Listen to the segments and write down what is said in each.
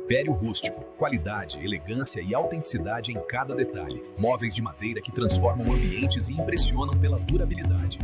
Império Rústico. Qualidade, elegância e autenticidade em cada detalhe. Móveis de madeira que transformam ambientes e impressionam pela durabilidade.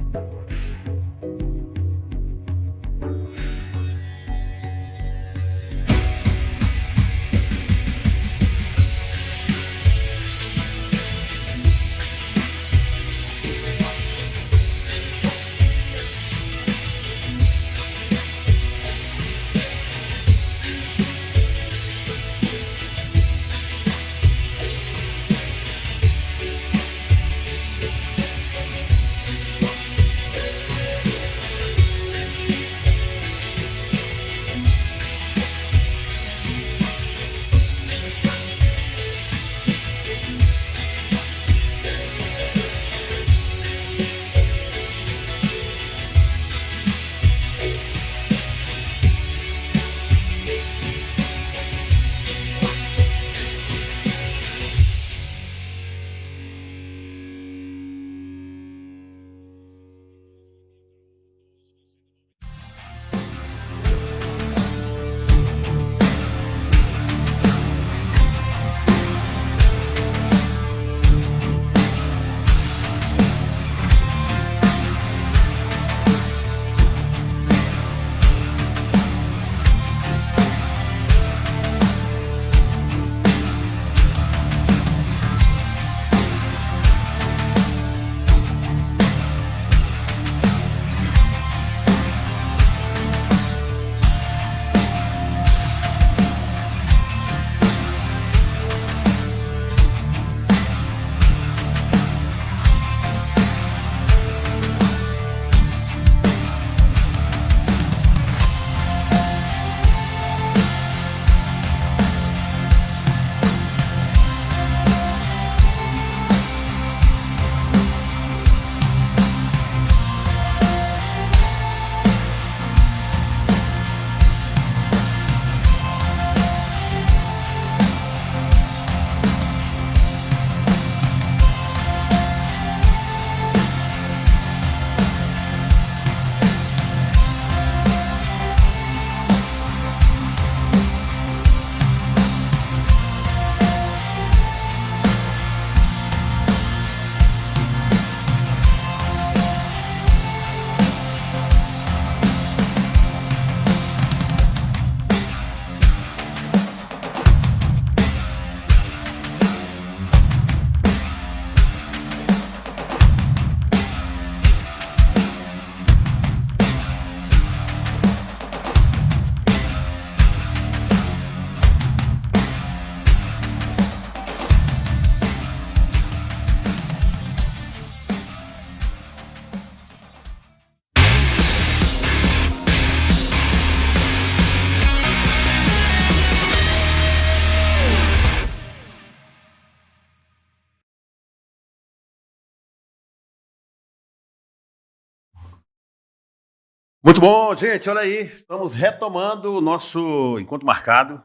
Muito bom, gente, olha aí, estamos retomando o nosso encontro marcado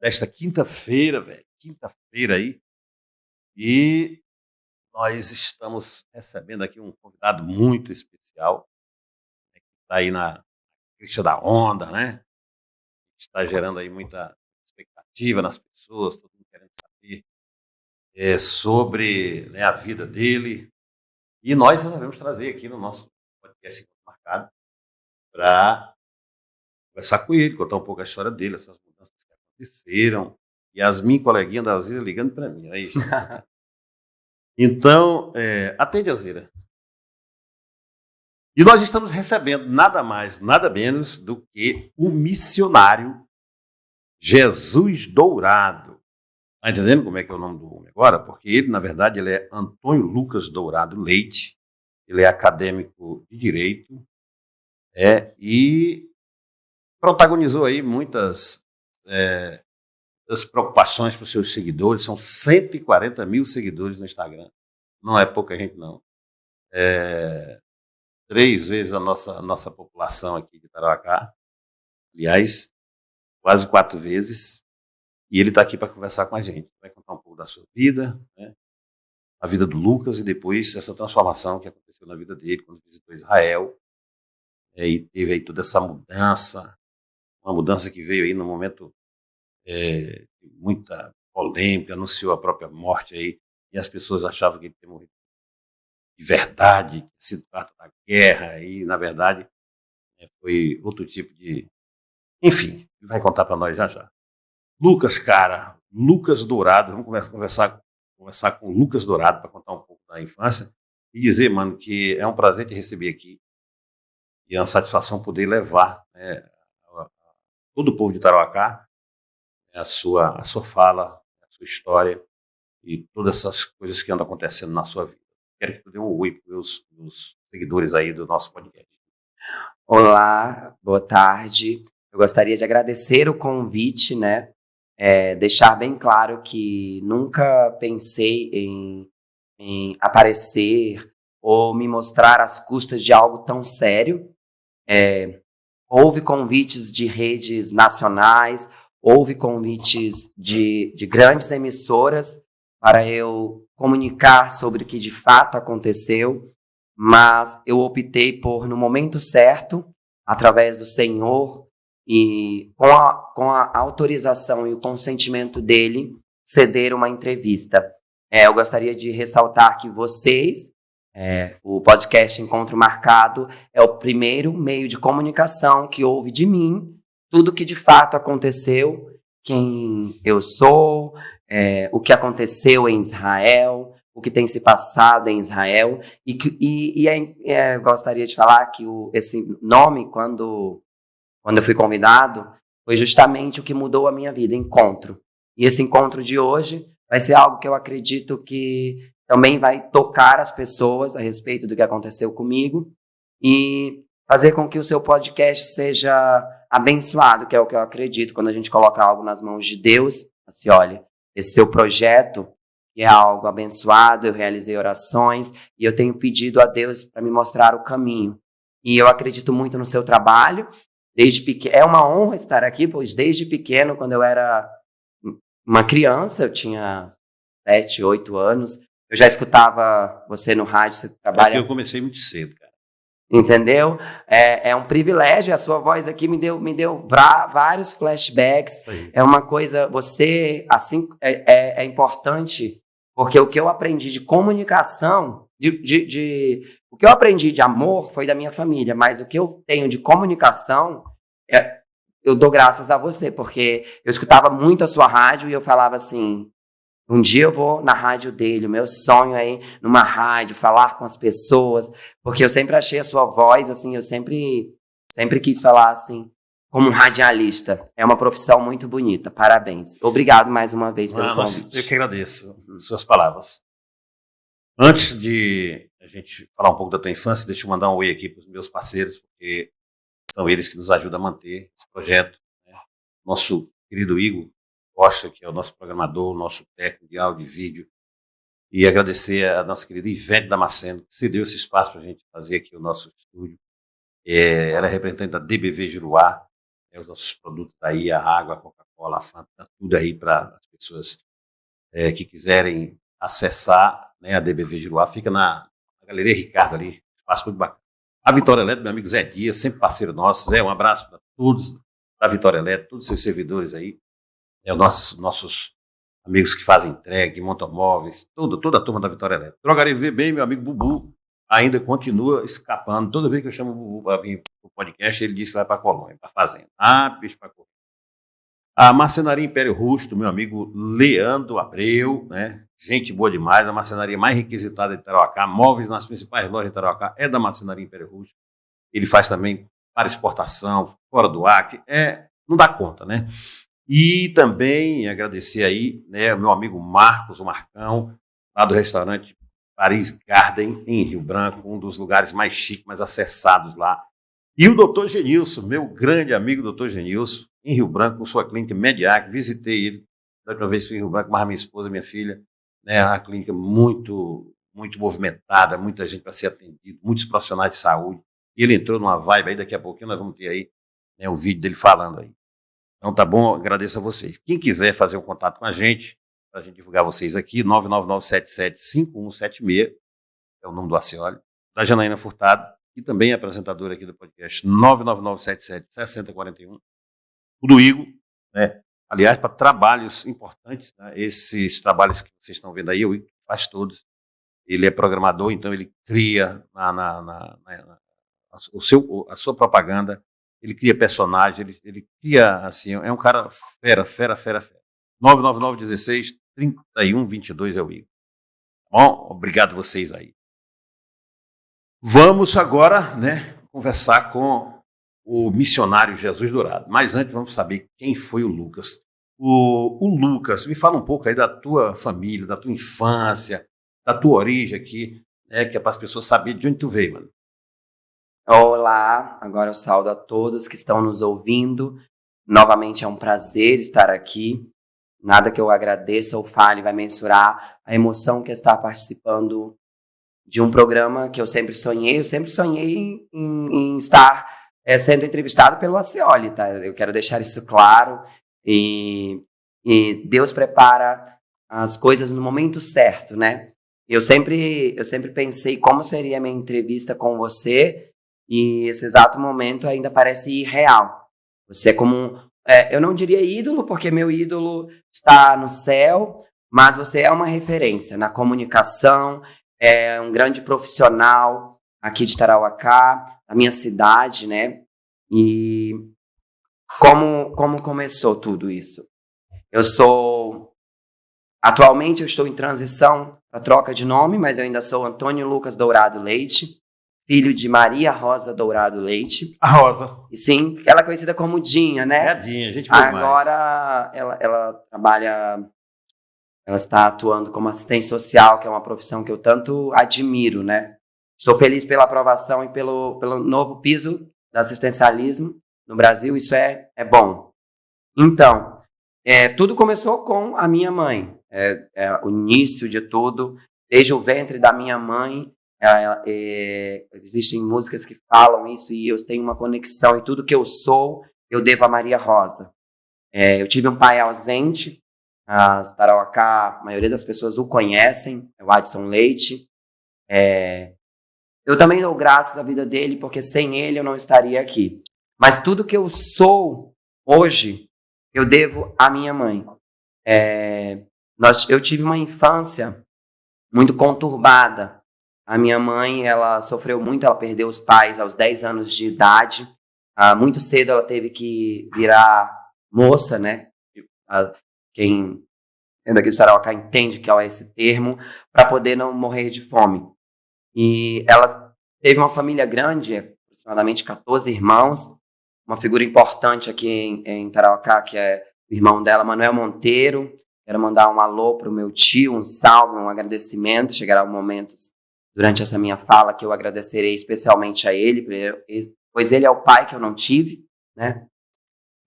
desta quinta-feira, velho, quinta-feira aí, e nós estamos recebendo aqui um convidado muito especial, né, que está aí na crista da onda, né, está gerando aí muita expectativa nas pessoas, todo mundo querendo saber sobre, né, a vida dele, e nós resolvemos trazer aqui no nosso podcast encontro marcado para conversar com ele, contar um pouco a história dele, essas mudanças que aconteceram. Yasmin, coleguinha da Alzira, ligando para mim. Aí, então, atende, Alzira. E nós estamos recebendo nada mais, nada menos do que o missionário Jesus Dourado. Está entendendo como é que é o nome do homem agora? Porque ele, na verdade, ele é Antônio Lucas Dourado Leite, ele é acadêmico de Direito, e protagonizou aí muitas das preocupações para os seus seguidores. São 140 mil seguidores no Instagram. Não é pouca gente, não. 3 vezes a nossa população aqui de Tarauacá. Aliás, quase 4 vezes. E ele está aqui para conversar com a gente. Vai contar um pouco da sua vida, né? A vida do Lucas e depois essa transformação que aconteceu na vida dele quando visitou Israel. E teve aí toda essa mudança. Uma mudança que veio aí no momento muita polêmica, anunciou a própria morte aí, e as pessoas achavam que ele tinha morrido de verdade, sido parte da guerra, e na verdade foi outro tipo de... Enfim, ele vai contar para nós já já. Lucas, cara, Lucas Dourado, vamos conversar com o Lucas Dourado para contar um pouco da infância e dizer, mano, que é um prazer te receber aqui e é uma satisfação poder levar, né, todo o povo de Tarauacá, a sua fala, a sua história e todas essas coisas que andam acontecendo na sua vida. Quero que tu dê um oi para os seguidores aí do nosso podcast. Olá, boa tarde. Eu gostaria de agradecer o convite, né? Deixar bem claro que nunca pensei em aparecer ou me mostrar às custas de algo tão sério. Houve convites de redes nacionais, houve convites de grandes emissoras para eu comunicar sobre o que de fato aconteceu, mas eu optei por, no momento certo, através do Senhor e com a autorização e o consentimento dele, ceder uma entrevista. Eu gostaria de ressaltar que vocês, o podcast Encontro Marcado, é o primeiro meio de comunicação que ouve de mim tudo que de fato aconteceu, quem eu sou, o que aconteceu em Israel, o que tem se passado em Israel, eu gostaria de falar que esse nome, quando eu fui convidado, foi justamente o que mudou a minha vida, encontro. E esse encontro de hoje vai ser algo que eu acredito que também vai tocar as pessoas a respeito do que aconteceu comigo e fazer com que o seu podcast seja abençoado, que é o que eu acredito quando a gente coloca algo nas mãos de Deus. Assim, olha, esse seu projeto é algo abençoado, eu realizei orações e eu tenho pedido a Deus para me mostrar o caminho. E eu acredito muito no seu trabalho. Desde pequeno, é uma honra estar aqui, pois desde pequeno, quando eu era uma criança, eu tinha 7, 8 anos, eu já escutava você no rádio, você trabalha... Eu comecei muito cedo, cara. Entendeu? É um privilégio, a sua voz aqui me deu vários flashbacks. É uma coisa, você, assim, é importante, porque o que eu aprendi de comunicação, o que eu aprendi de amor foi da minha família, mas o que eu tenho de comunicação, eu dou graças a você, porque eu escutava muito a sua rádio e eu falava assim, um dia eu vou na rádio dele, o meu sonho é ir numa rádio, falar com as pessoas, porque eu sempre achei a sua voz, assim, eu sempre quis falar assim, como um radialista. É uma profissão muito bonita, parabéns. Obrigado mais uma vez pelo convite. Eu que agradeço suas palavras. Antes de a gente falar um pouco da tua infância, deixa eu mandar um oi aqui para os meus parceiros, porque são eles que nos ajudam a manter esse projeto. Né? Nosso querido Igor Costa, que é o nosso programador, nosso técnico de áudio e vídeo, e agradecer a nossa querida Ivete Damasceno, que cedeu esse espaço para a gente fazer aqui o nosso estúdio. Ela é representante da DBV Juruá, os nossos produtos aí, a água, a Coca-Cola, a Fanta, tudo aí para as pessoas que quiserem acessar, né, a DBV Juruá, fica na Galeria Ricardo ali, espaço muito bacana. A Vitória Elétrica, meu amigo Zé Dias, sempre parceiro nosso. Zé, um abraço para todos da Vitória Elétrica, todos os seus servidores aí, os nossos amigos que fazem entrega, que montam móveis, toda a turma da Vitória Elétrica. Drogaria V bem, meu amigo Bubu, ainda continua escapando. Toda vez que eu chamo o Bubu para vir para o podcast, ele diz que vai para a Colônia, para a fazenda. Bicho, para correr. A Marcenaria Império Rusto, meu amigo Leandro Abreu, né? Gente boa demais, a marcenaria mais requisitada de Tarauacá, móveis nas principais lojas de Tarauacá, é da Marcenaria Império Rusto. Ele faz também para exportação, fora do ar, não dá conta, né? E também agradecer aí, né, o meu amigo Marcos, o Marcão, lá do restaurante Paris Garden, em Rio Branco, um dos lugares mais chiques, mais acessados lá. E o Dr. Genilson, meu grande amigo Dr. Genilson, em Rio Branco, com sua clínica Mediac, visitei ele da última vez que fui em Rio Branco, mas minha esposa, minha filha, né, uma clínica muito, muito movimentada, muita gente para ser atendido, muitos profissionais de saúde. E ele entrou numa vibe aí, daqui a pouquinho nós vamos ter aí, né, o vídeo dele falando aí. Então tá bom, agradeço a vocês. Quem quiser fazer um contato com a gente, para a gente divulgar vocês aqui, 999775176, é o nome do Acioli, da Janaína Furtado, que também é apresentadora aqui do podcast, 999776041, o do Igor, né, aliás, para trabalhos importantes, né? Esses trabalhos que vocês estão vendo aí, o Igor faz todos. Ele é programador, então ele cria a sua propaganda, ele cria personagem, ele cria, assim, é um cara fera. 99916-3122 é o Igor. Bom, obrigado vocês aí. Vamos agora, né, conversar com o missionário Jesus Dourado. Mas antes vamos saber quem foi o Lucas. O Lucas, me fala um pouco aí da tua família, da tua infância, da tua origem aqui, né, que é para as pessoas saberem de onde tu veio, mano. Olá, agora eu saúdo a todos que estão nos ouvindo. Novamente é um prazer estar aqui. Nada que eu agradeça ou fale vai mensurar a emoção que é estar participando de um programa que eu sempre sonhei. Eu sempre sonhei em estar sendo entrevistado pelo Acioli, tá? Eu quero deixar isso claro. E Deus prepara as coisas no momento certo, né? Eu sempre pensei como seria a minha entrevista com você, e esse exato momento ainda parece irreal. Você é como eu não diria ídolo, porque meu ídolo está no céu, mas você é uma referência na comunicação, é um grande profissional aqui de Tarauacá, na minha cidade, né? E como começou tudo isso? Atualmente eu estou em transição para troca de nome, mas eu ainda sou Antônio Lucas Dourado Leite, filho de Maria Rosa Dourado Leite. A Rosa. E sim, ela é conhecida como Dinha, né? É a Dinha, a gente vai mais. Agora ela trabalha, ela está atuando como assistente social, que é uma profissão que eu tanto admiro, né? Estou feliz pela aprovação e pelo novo piso do assistencialismo no Brasil, isso é bom. Então, tudo começou com a minha mãe. O início de tudo, desde o ventre da minha mãe. Existem músicas que falam isso e eu tenho uma conexão, e tudo que eu sou eu devo a Maria Rosa. Eu tive um pai ausente, Tarauacá, a maioria das pessoas o conhecem, é o Adson Leite. Eu também dou graças à vida dele, porque sem ele eu não estaria aqui. Mas tudo que eu sou hoje eu devo à minha mãe. Eu tive uma infância muito conturbada. A minha mãe, ela sofreu muito, ela perdeu os pais aos 10 anos de idade. Muito cedo ela teve que virar moça, né? Quem é daqui de Tarauacá entende que é esse termo, para poder não morrer de fome. E ela teve uma família grande, aproximadamente 14 irmãos, uma figura importante aqui em Tarauacá, que é o irmão dela, Manuel Monteiro. Quero mandar um alô para o meu tio, um salve, um agradecimento. Chegará um momento durante essa minha fala que eu agradecerei especialmente a ele, pois ele é o pai que eu não tive, né?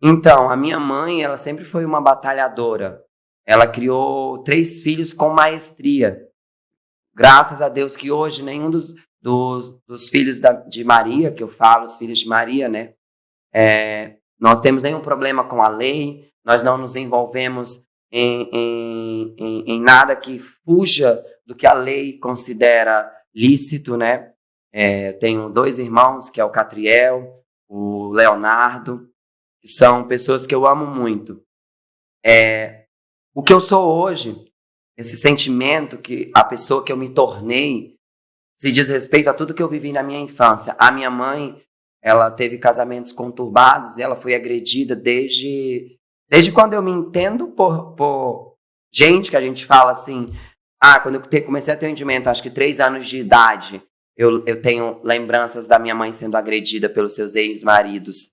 Então, a minha mãe, ela sempre foi uma batalhadora. Ela criou 3 filhos com maestria. Graças a Deus que hoje nenhum dos filhos de Maria, que eu falo, os filhos de Maria, né? Nós temos nenhum problema com a lei, nós não nos envolvemos em nada que fuja do que a lei considera lícito, né? Tenho 2 irmãos, que é o Catriel, o Leonardo, que são pessoas que eu amo muito. O que eu sou hoje, esse sentimento, que a pessoa que eu me tornei, se diz respeito a tudo que eu vivi na minha infância. A minha mãe, ela teve casamentos conturbados e ela foi agredida desde quando eu me entendo por gente, que a gente fala assim, quando eu comecei a ter um entendimento, acho que 3 anos de idade, eu tenho lembranças da minha mãe sendo agredida pelos seus ex-maridos.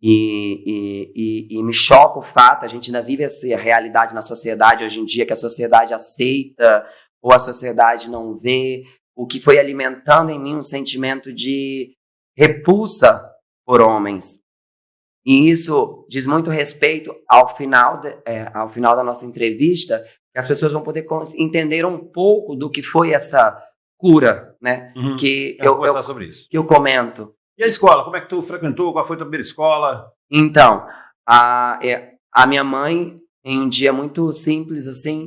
E me choca o fato, a gente ainda vive essa realidade na sociedade hoje em dia, que a sociedade aceita ou a sociedade não vê, o que foi alimentando em mim um sentimento de repulsa por homens. E isso diz muito respeito ao final da nossa entrevista, que as pessoas vão poder entender um pouco do que foi essa cura, né? Uhum. Que eu conversar sobre isso. Que eu comento. E a escola? Como é que tu frequentou? Qual foi a tua primeira escola? Então, a minha mãe, em um dia muito simples, assim,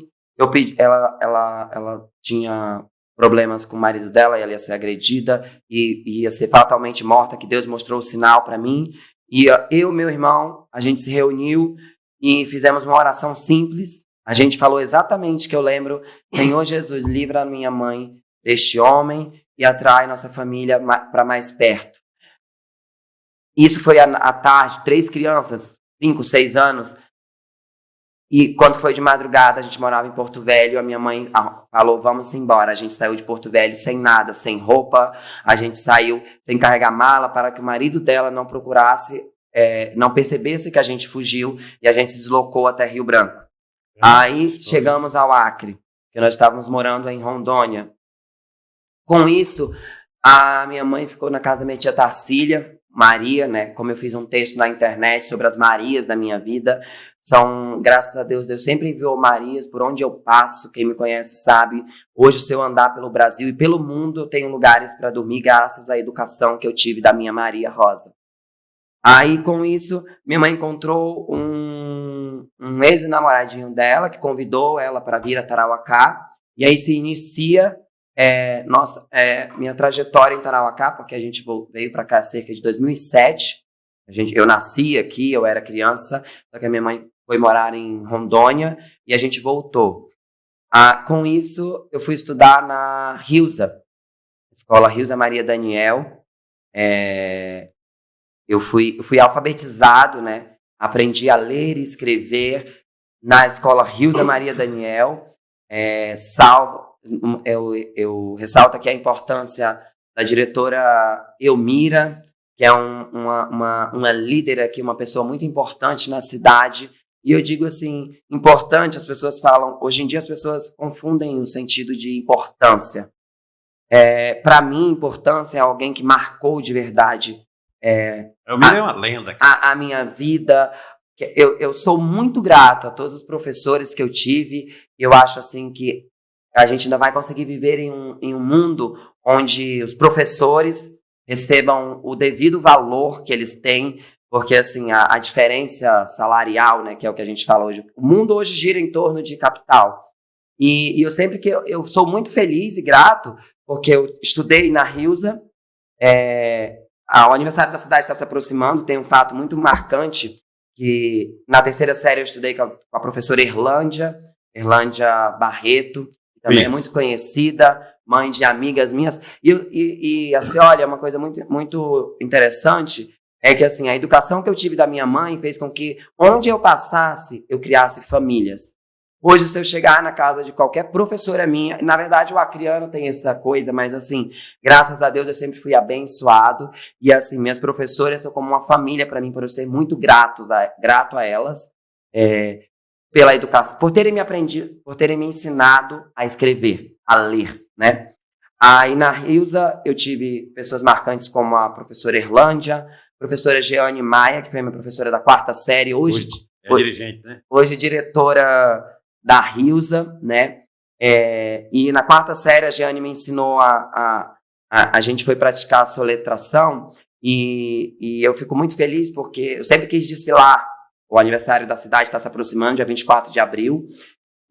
ela tinha problemas com o marido dela, ela ia ser agredida e ia ser fatalmente morta, que Deus mostrou o sinal para mim. E eu e meu irmão, a gente se reuniu e fizemos uma oração simples. A gente falou exatamente que eu lembro: Senhor Jesus, livra a minha mãe deste homem e atrai nossa família para mais perto. Isso foi à tarde, 3 crianças, 5, 6 anos. E quando foi de madrugada, a gente morava em Porto Velho, a minha mãe falou: vamos embora. A gente saiu de Porto Velho sem nada, sem roupa, a gente saiu sem carregar mala para que o marido dela não procurasse, não percebesse que a gente fugiu, e a gente se deslocou até Rio Branco. Aí chegamos ao Acre, que nós estávamos morando em Rondônia. Com isso, a minha mãe ficou na casa da minha tia Tarsília, Maria, né? Como eu fiz um texto na internet sobre as Marias da minha vida, graças a Deus, Deus sempre enviou Marias por onde eu passo. Quem me conhece sabe. Hoje, se eu andar pelo Brasil e pelo mundo, eu tenho lugares para dormir, graças à educação que eu tive da minha Maria Rosa. Aí, com isso, minha mãe encontrou um ex-namoradinho dela, que convidou ela para vir a Tarauacá. E aí se inicia minha trajetória em Tarauacá, porque a gente veio para cá cerca de 2007. Eu nasci aqui, eu era criança, só que a minha mãe foi morar em Rondônia e a gente voltou. Com isso, eu fui estudar na Hilsa, Escola Hilsa Maria Daniel. Eu fui alfabetizado, né? Aprendi a ler e escrever na Escola Hilsa Maria Daniel. Eu ressalto aqui a importância da diretora Elmira, que é uma líder aqui, uma pessoa muito importante na cidade. E eu digo assim, importante, as pessoas falam, hoje em dia as pessoas confundem o sentido de importância. Para mim, importância é alguém que marcou de verdade Elmira é uma lenda aqui. A minha vida. Eu sou muito grato a todos os professores que eu tive. Eu acho assim que a gente ainda vai conseguir viver em um mundo onde os professores recebam o devido valor que eles têm, porque assim, a diferença salarial, né, que é o que a gente fala hoje, o mundo hoje gira em torno de capital. E eu sempre eu sou muito feliz e grato, porque eu estudei na Hilsa, o aniversário da cidade está se aproximando, tem um fato muito marcante, que na 3ª série eu estudei com a professora Erlândia Barreto, que também é muito conhecida, mãe de amigas minhas. E assim, olha, uma coisa muito, muito interessante é que assim, a educação que eu tive da minha mãe fez com que, onde eu passasse, eu criasse famílias. Hoje, se eu chegar na casa de qualquer professora minha, na verdade o acreano tem essa coisa, mas assim, graças a Deus eu sempre fui abençoado, e assim, minhas professoras são como uma família para mim, por eu ser muito grato a elas, pela educação, por terem me ensinado a escrever, a ler, né? Aí na Hilsa eu tive pessoas marcantes como a professora Erlândia, professora Jeane Maia, que foi minha professora da 4ª série, hoje dirigente, né? Hoje diretora da Hilsa, né? E na 4ª série a Jeane me ensinou a gente foi praticar a soletração, e eu fico muito feliz porque eu sempre quis desfilar. O aniversário da cidade está se aproximando, dia 24 de abril,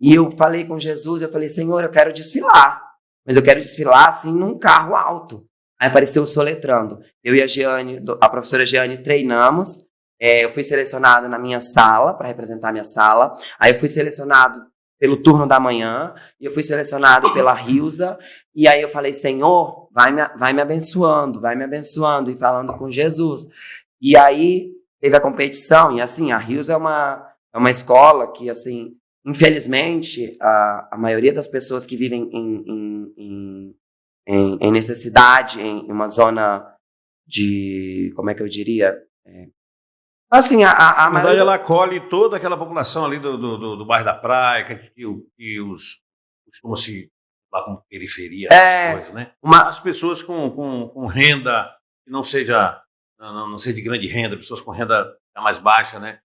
e eu falei com Jesus, eu falei: Senhor, eu quero desfilar, mas eu quero desfilar assim num carro alto. Aí apareceu o soletrando. Eu e a professora Jeane treinamos. Eu fui selecionado na minha sala, para representar a minha sala. Aí eu fui selecionado pelo turno da manhã, e eu fui selecionado pela Hilsa. E aí eu falei: Senhor, vai me abençoando, e falando com Jesus. E aí teve a competição, e assim, a Hilsa é uma escola que, assim, infelizmente, a maioria das pessoas que vivem em necessidade, em uma zona de, como é que eu diria? Assim, Na verdade, ela acolhe toda aquela população ali do bairro da Praia, que os costumam se lá como periferia, coisas, né? As pessoas com renda que não seja de grande renda, pessoas com renda mais baixa, né?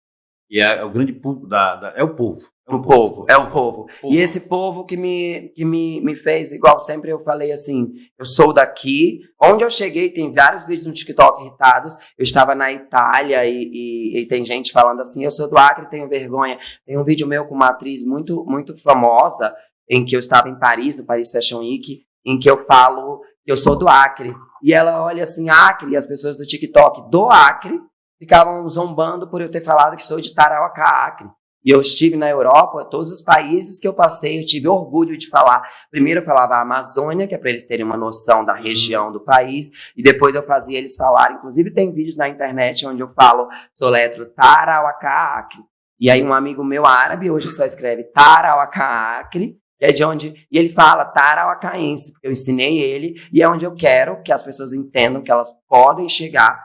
E é o grande público é o povo. É o povo. E esse povo que me fez, igual sempre eu falei assim, eu sou daqui. Onde eu cheguei, tem vários vídeos no TikTok irritados. Eu estava na Itália e tem gente falando assim: eu sou do Acre, tenho vergonha. Tem um vídeo meu com uma atriz muito, muito famosa, em que eu estava em Paris, no Paris Fashion Week, em que eu falo que eu sou do Acre. E ela olha assim: Acre, e as pessoas do TikTok do Acre, ficavam zombando por eu ter falado que sou de Tarauacá, Acre. E eu estive na Europa, todos os países que eu passei, eu tive orgulho de falar. Primeiro eu falava a Amazônia, que é para eles terem uma noção da região do país, e depois eu fazia eles falarem. Inclusive tem vídeos na internet onde eu falo, soletro Tarauacá, Acre. E aí um amigo meu árabe hoje só escreve Tarauacá, Acre, que é de onde... E ele fala tarauacaense, porque eu ensinei ele, e é onde eu quero que as pessoas entendam que elas podem chegar,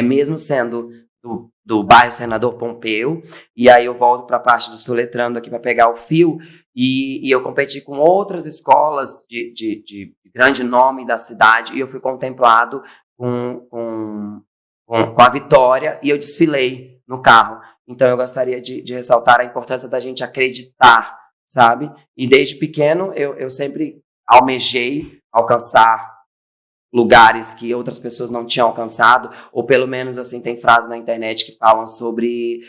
mesmo sendo do bairro Senador Pompeu, e aí eu volto para a parte do soletrando aqui para pegar o fio, e eu competi com outras escolas de grande nome da cidade, e eu fui contemplado com a vitória, e eu desfilei no carro. Então eu gostaria de ressaltar a importância da gente acreditar, sabe? E desde pequeno eu sempre almejei alcançar lugares que outras pessoas não tinham alcançado, ou pelo menos assim, tem frases na internet que falam sobre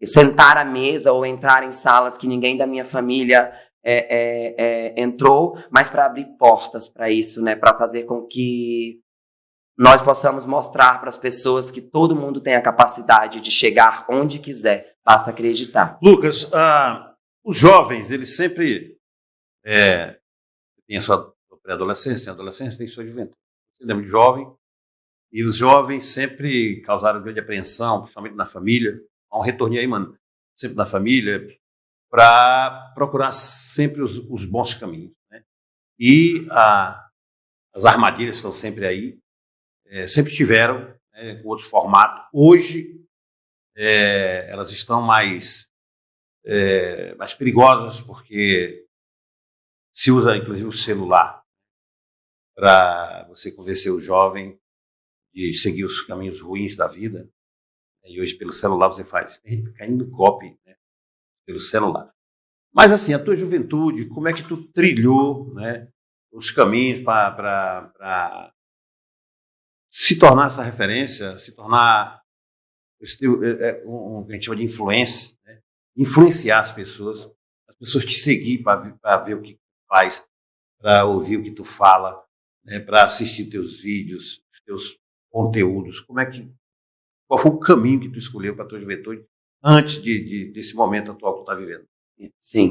sentar à mesa ou entrar em salas que ninguém da minha família entrou, mas para abrir portas para isso, né? Para fazer com que nós possamos mostrar para as pessoas que todo mundo tem a capacidade de chegar onde quiser, basta acreditar. Lucas, os jovens, eles sempre têm a sua pré-adolescência, tem adolescência, tem sua juventude. Você lembra de jovem, e os jovens sempre causaram grande apreensão, principalmente na família. Há um retorno aí, mano, sempre na família, para procurar sempre os bons caminhos, né? E as armadilhas estão sempre aí, sempre estiveram, né, com outro formato. Hoje, elas estão mais perigosas, porque se usa, inclusive, o celular para você convencer o jovem de seguir os caminhos ruins da vida. E hoje, pelo celular, você faz. Tem gente caindo no golpe, né, pelo celular. Mas, assim, a tua juventude, como é que tu trilhou, né, os caminhos para se tornar essa referência, se tornar um que a gente chama de influência, né, influenciar as pessoas te seguir para ver o que tu faz, para ouvir o que tu fala, para assistir teus vídeos, teus conteúdos. Qual foi o caminho que tu escolheu para a tua juventude antes desse momento atual que tu está vivendo? Sim.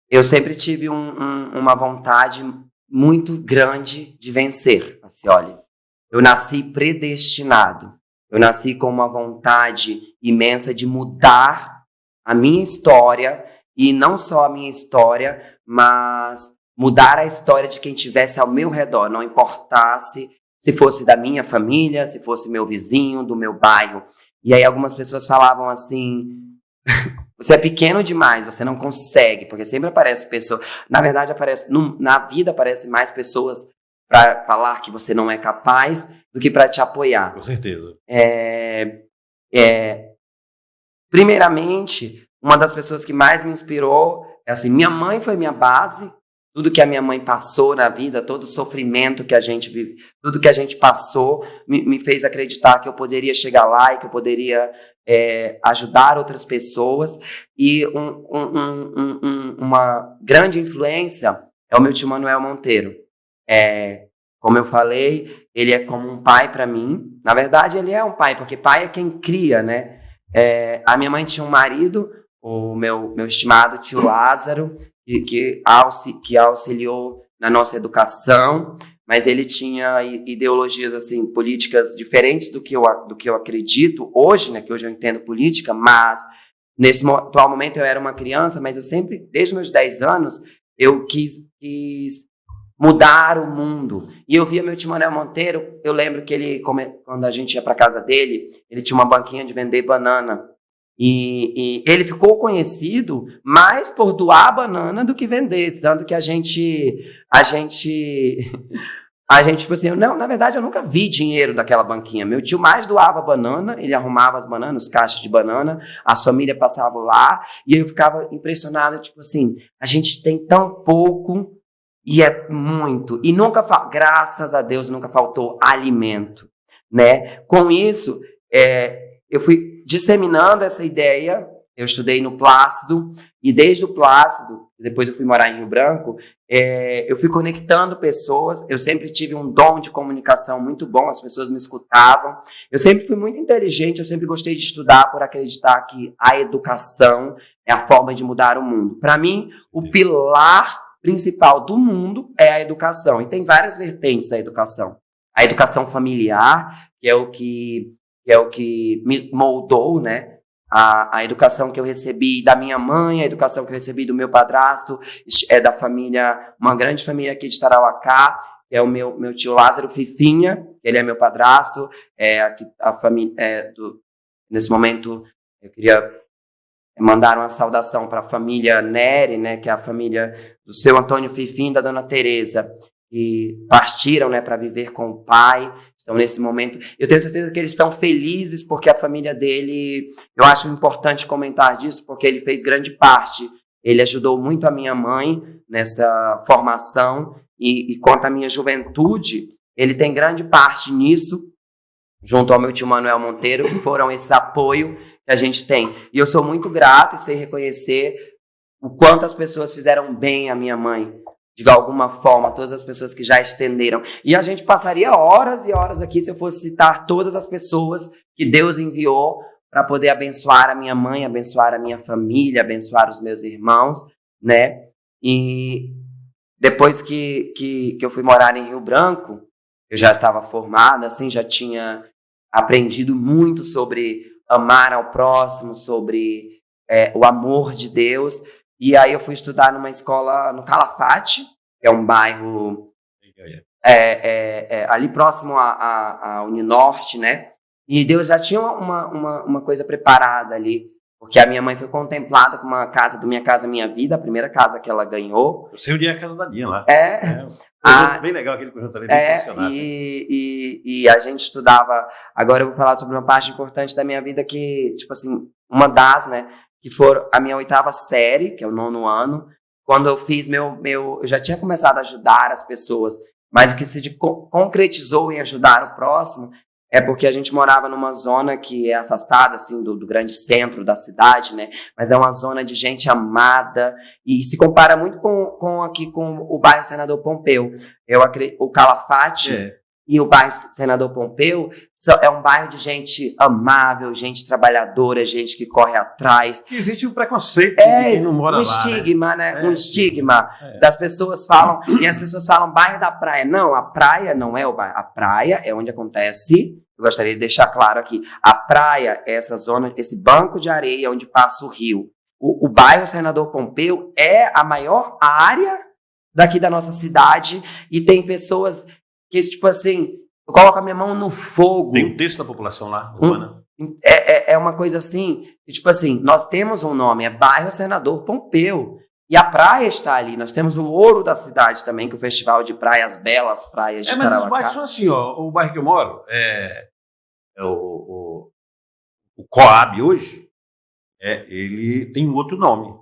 Eu sempre tive uma vontade muito grande de vencer. Assim, olha, eu nasci predestinado. Eu nasci com uma vontade imensa de mudar a minha história, e não só a minha história, mas mudar a história de quem estivesse ao meu redor, não importasse se fosse da minha família, se fosse meu vizinho, do meu bairro. E aí algumas pessoas falavam assim, você é pequeno demais, você não consegue, porque sempre aparece pessoa, na verdade na vida aparecem mais pessoas para falar que você não é capaz do que para te apoiar. Com certeza. Primeiramente, uma das pessoas que mais me inspirou é assim, minha mãe foi minha base. Tudo que a minha mãe passou na vida, todo o sofrimento que a gente vive, tudo que a gente passou, me fez acreditar que eu poderia chegar lá e que eu poderia ajudar outras pessoas. E uma grande influência é o meu tio Manuel Monteiro. Como eu falei, ele é como um pai para mim. Na verdade, ele é um pai, porque pai é quem cria, né? A minha mãe tinha um marido, o meu estimado tio Lázaro, que auxiliou na nossa educação, mas ele tinha ideologias assim, políticas diferentes do que eu acredito hoje, né, que hoje eu entendo política, mas nesse atual momento eu era uma criança, mas eu sempre, desde meus 10 anos, eu quis mudar o mundo. E eu via meu tio Manuel Monteiro, eu lembro que ele, quando a gente ia para casa dele, ele tinha uma banquinha de vender banana. E ele ficou conhecido mais por doar banana do que vender. Tanto que a gente tipo assim, não, na verdade eu nunca vi dinheiro daquela banquinha. Meu tio mais doava banana, ele arrumava as bananas, os caixas de banana, as famílias passavam lá, e eu ficava impressionado, tipo assim, a gente tem tão pouco e é muito. E graças a Deus, nunca faltou alimento, né? Com isso, eu fui disseminando essa ideia eu estudei no Plácido, e desde o Plácido, depois eu fui morar em Rio Branco, eu fui conectando pessoas. Eu sempre tive um dom de comunicação muito bom, as pessoas me escutavam. Eu sempre fui muito inteligente, eu sempre gostei de estudar por acreditar que a educação é a forma de mudar o mundo. Para mim, o pilar principal do mundo é a educação, e tem várias vertentes da educação. A educação familiar, que é o que me moldou, né? A educação que eu recebi da minha mãe, a educação que eu recebi do meu padrasto, é da família, uma grande família aqui de Tarauacá, que é o meu tio Lázaro Fifinha, ele é meu padrasto, a família, nesse momento eu queria mandar uma saudação para a família Nery, né, que é a família do seu Antônio Fifim e da dona Teresa, que partiram, né, para viver com o pai, estão nesse momento. Eu tenho certeza que eles estão felizes porque a família dele, eu acho importante comentar disso, porque ele fez grande parte. Ele ajudou muito a minha mãe nessa formação e quanto à minha juventude, ele tem grande parte nisso, junto ao meu tio Manuel Monteiro, que foram esse apoio que a gente tem. E eu sou muito grato e sei reconhecer o quanto as pessoas fizeram bem à minha mãe, de alguma forma, todas as pessoas que já estenderam. E a gente passaria horas e horas aqui se eu fosse citar todas as pessoas que Deus enviou para poder abençoar a minha mãe, abençoar a minha família, abençoar os meus irmãos, né? E depois que eu fui morar em Rio Branco, eu já estava formada, assim, já tinha aprendido muito sobre amar ao próximo, sobre o amor de Deus. E aí eu fui estudar numa escola no Calafate, que é um bairro ali próximo à Uninorte, né? E Deus já tinha uma coisa preparada ali, porque a minha mãe foi contemplada com uma casa do Minha Casa Minha Vida, a primeira casa que ela ganhou. Eu sei onde é a casa da Dinha lá. Bem legal aquele conjunto ali, bem funcionado. E a gente estudava. Agora eu vou falar sobre uma parte importante da minha vida que, tipo assim, uma das, né? Que foram a minha 8ª série, que é o 9º ano, quando eu fiz eu já tinha começado a ajudar as pessoas, mas o que se concretizou em ajudar o próximo é porque a gente morava numa zona que é afastada, assim, do grande centro da cidade, né, mas é uma zona de gente amada, e se compara muito com o bairro Senador Pompeu. O Calafate e o bairro Senador Pompeu é um bairro de gente amável, gente trabalhadora, gente que corre atrás. Existe um preconceito de quem não mora lá, estigma, né? Um estigma das pessoas falam, e as pessoas falam bairro da praia. Não, a praia não é o bairro. A praia é onde acontece, eu gostaria de deixar claro aqui, a praia é essa zona, esse banco de areia onde passa o rio. O bairro Senador Pompeu é a maior área daqui da nossa cidade, e tem pessoas que, tipo assim, eu coloco a minha mão no fogo. Tem um terço da população lá, urbana. É uma coisa assim, que, tipo assim, nós temos um nome, é Bairro Senador Pompeu. E a praia está ali. Nós temos o ouro da cidade também, que é o Festival de Praias Belas, Praias de Tarauacá. Mas os bairros são assim, ó. O bairro que eu moro, o Coab hoje, ele tem um outro nome.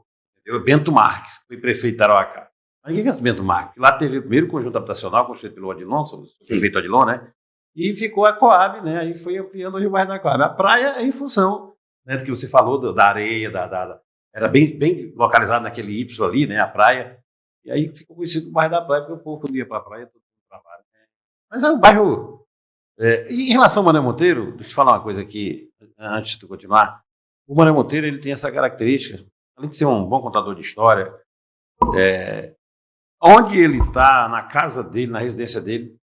É Bento Marques, que foi prefeito de Tarauacá. Mas o que é esse Bento Marques? Lá teve o primeiro conjunto habitacional construído pelo Odilon, o prefeito Odilon, né? E ficou a Coab, né? Aí foi ampliando o bairro da Coab. A praia é em função, né, do que você falou, da areia, era bem localizado naquele Y ali, né? A praia. E aí ficou conhecido o bairro da praia, porque o povo ia para a praia, todo mundo trabalha. Né? Mas é um bairro. Em relação ao Manuel Monteiro, deixa eu te falar uma coisa aqui, antes de continuar. O Manuel Monteiro, ele tem essa característica, além de ser um bom contador de história, onde ele está, na casa dele, na residência dele,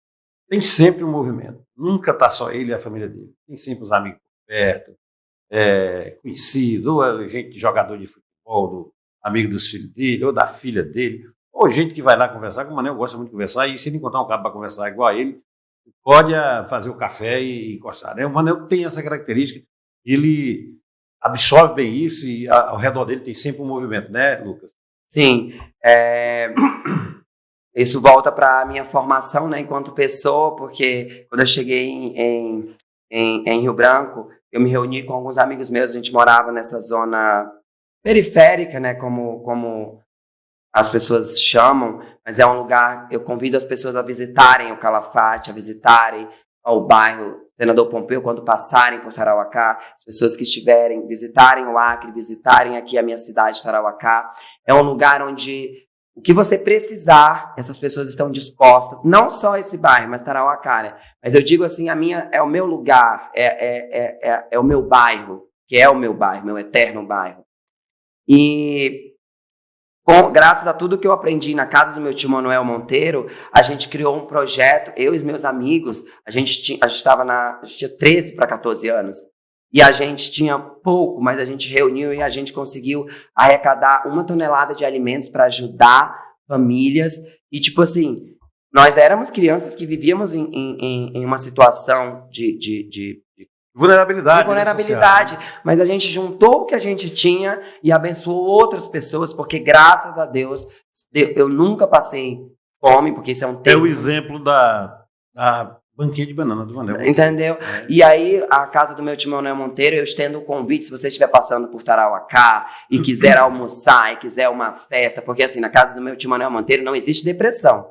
tem sempre um movimento. Nunca está só ele e a família dele. Tem sempre os amigos perto, conhecido, ou gente jogador de futebol, amigo dos filhos dele, ou da filha dele, ou gente que vai lá conversar, que o Manel gosta muito de conversar, e se ele encontrar um cara para conversar igual a ele, pode fazer o café e encostar. Né? O Manel tem essa característica, ele absorve bem isso, e ao redor dele tem sempre um movimento, né, Lucas? Sim, isso volta para a minha formação, né, enquanto pessoa, porque quando eu cheguei em Rio Branco, eu me reuni com alguns amigos meus, a gente morava nessa zona periférica, né, como as pessoas chamam, mas é um lugar, eu convido as pessoas a visitarem o Calafate, a visitarem o bairro senador Pompeu, quando passarem por Tarauacá, as pessoas que estiverem, visitarem o Acre, visitarem aqui a minha cidade, Tarauacá, é um lugar onde o que você precisar, essas pessoas estão dispostas, não só esse bairro, mas Tarauacá, né? Mas eu digo assim, é o meu lugar, é o meu bairro, que é o meu bairro, meu eterno bairro. E graças a tudo que eu aprendi na casa do meu tio Manuel Monteiro, a gente criou um projeto, eu e os meus amigos, a gente tinha 13 para 14 anos, e a gente tinha pouco, mas a gente reuniu e a gente conseguiu arrecadar 1 tonelada de alimentos para ajudar famílias, e tipo assim, nós éramos crianças que vivíamos em uma situação de vulnerabilidade, mas a gente juntou o que a gente tinha e abençoou outras pessoas, porque graças a Deus eu nunca passei fome, porque isso é um tema. É o exemplo da banquinha de banana do Manuel. Entendeu? E aí, a casa do meu tio Manuel Monteiro, eu estendo o convite, se você estiver passando por Tarauacá e quiser almoçar e quiser uma festa, porque assim, na casa do meu tio Manuel Monteiro não existe depressão.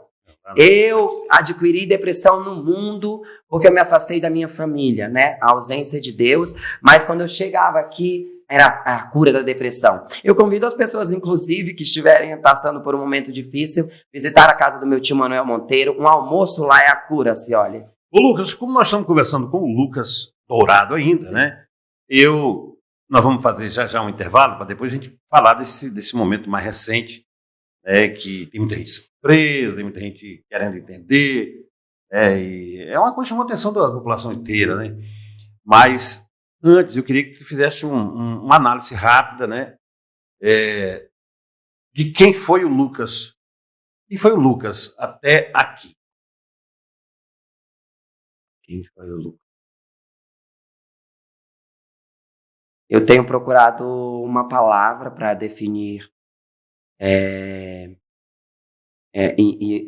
Eu adquiri depressão no mundo porque eu me afastei da minha família, né? A ausência de Deus. Mas quando eu chegava aqui, era a cura da depressão. Eu convido as pessoas, inclusive, que estiverem passando por um momento difícil, visitar a casa do meu tio Manuel Monteiro. Um almoço lá é a cura, se olha. Ô Lucas, como nós estamos conversando com o Lucas Dourado ainda, sim, né? Nós vamos fazer já um intervalo para depois a gente falar desse momento mais recente, que tem muita gente surpresa, tem muita gente querendo entender, e é uma coisa que chamou a atenção da população inteira, né? Mas antes eu queria que tu fizesse uma análise rápida, né, de quem foi o Lucas. Quem foi o Lucas até aqui? Quem foi o Lucas? Eu tenho procurado uma palavra para definir, e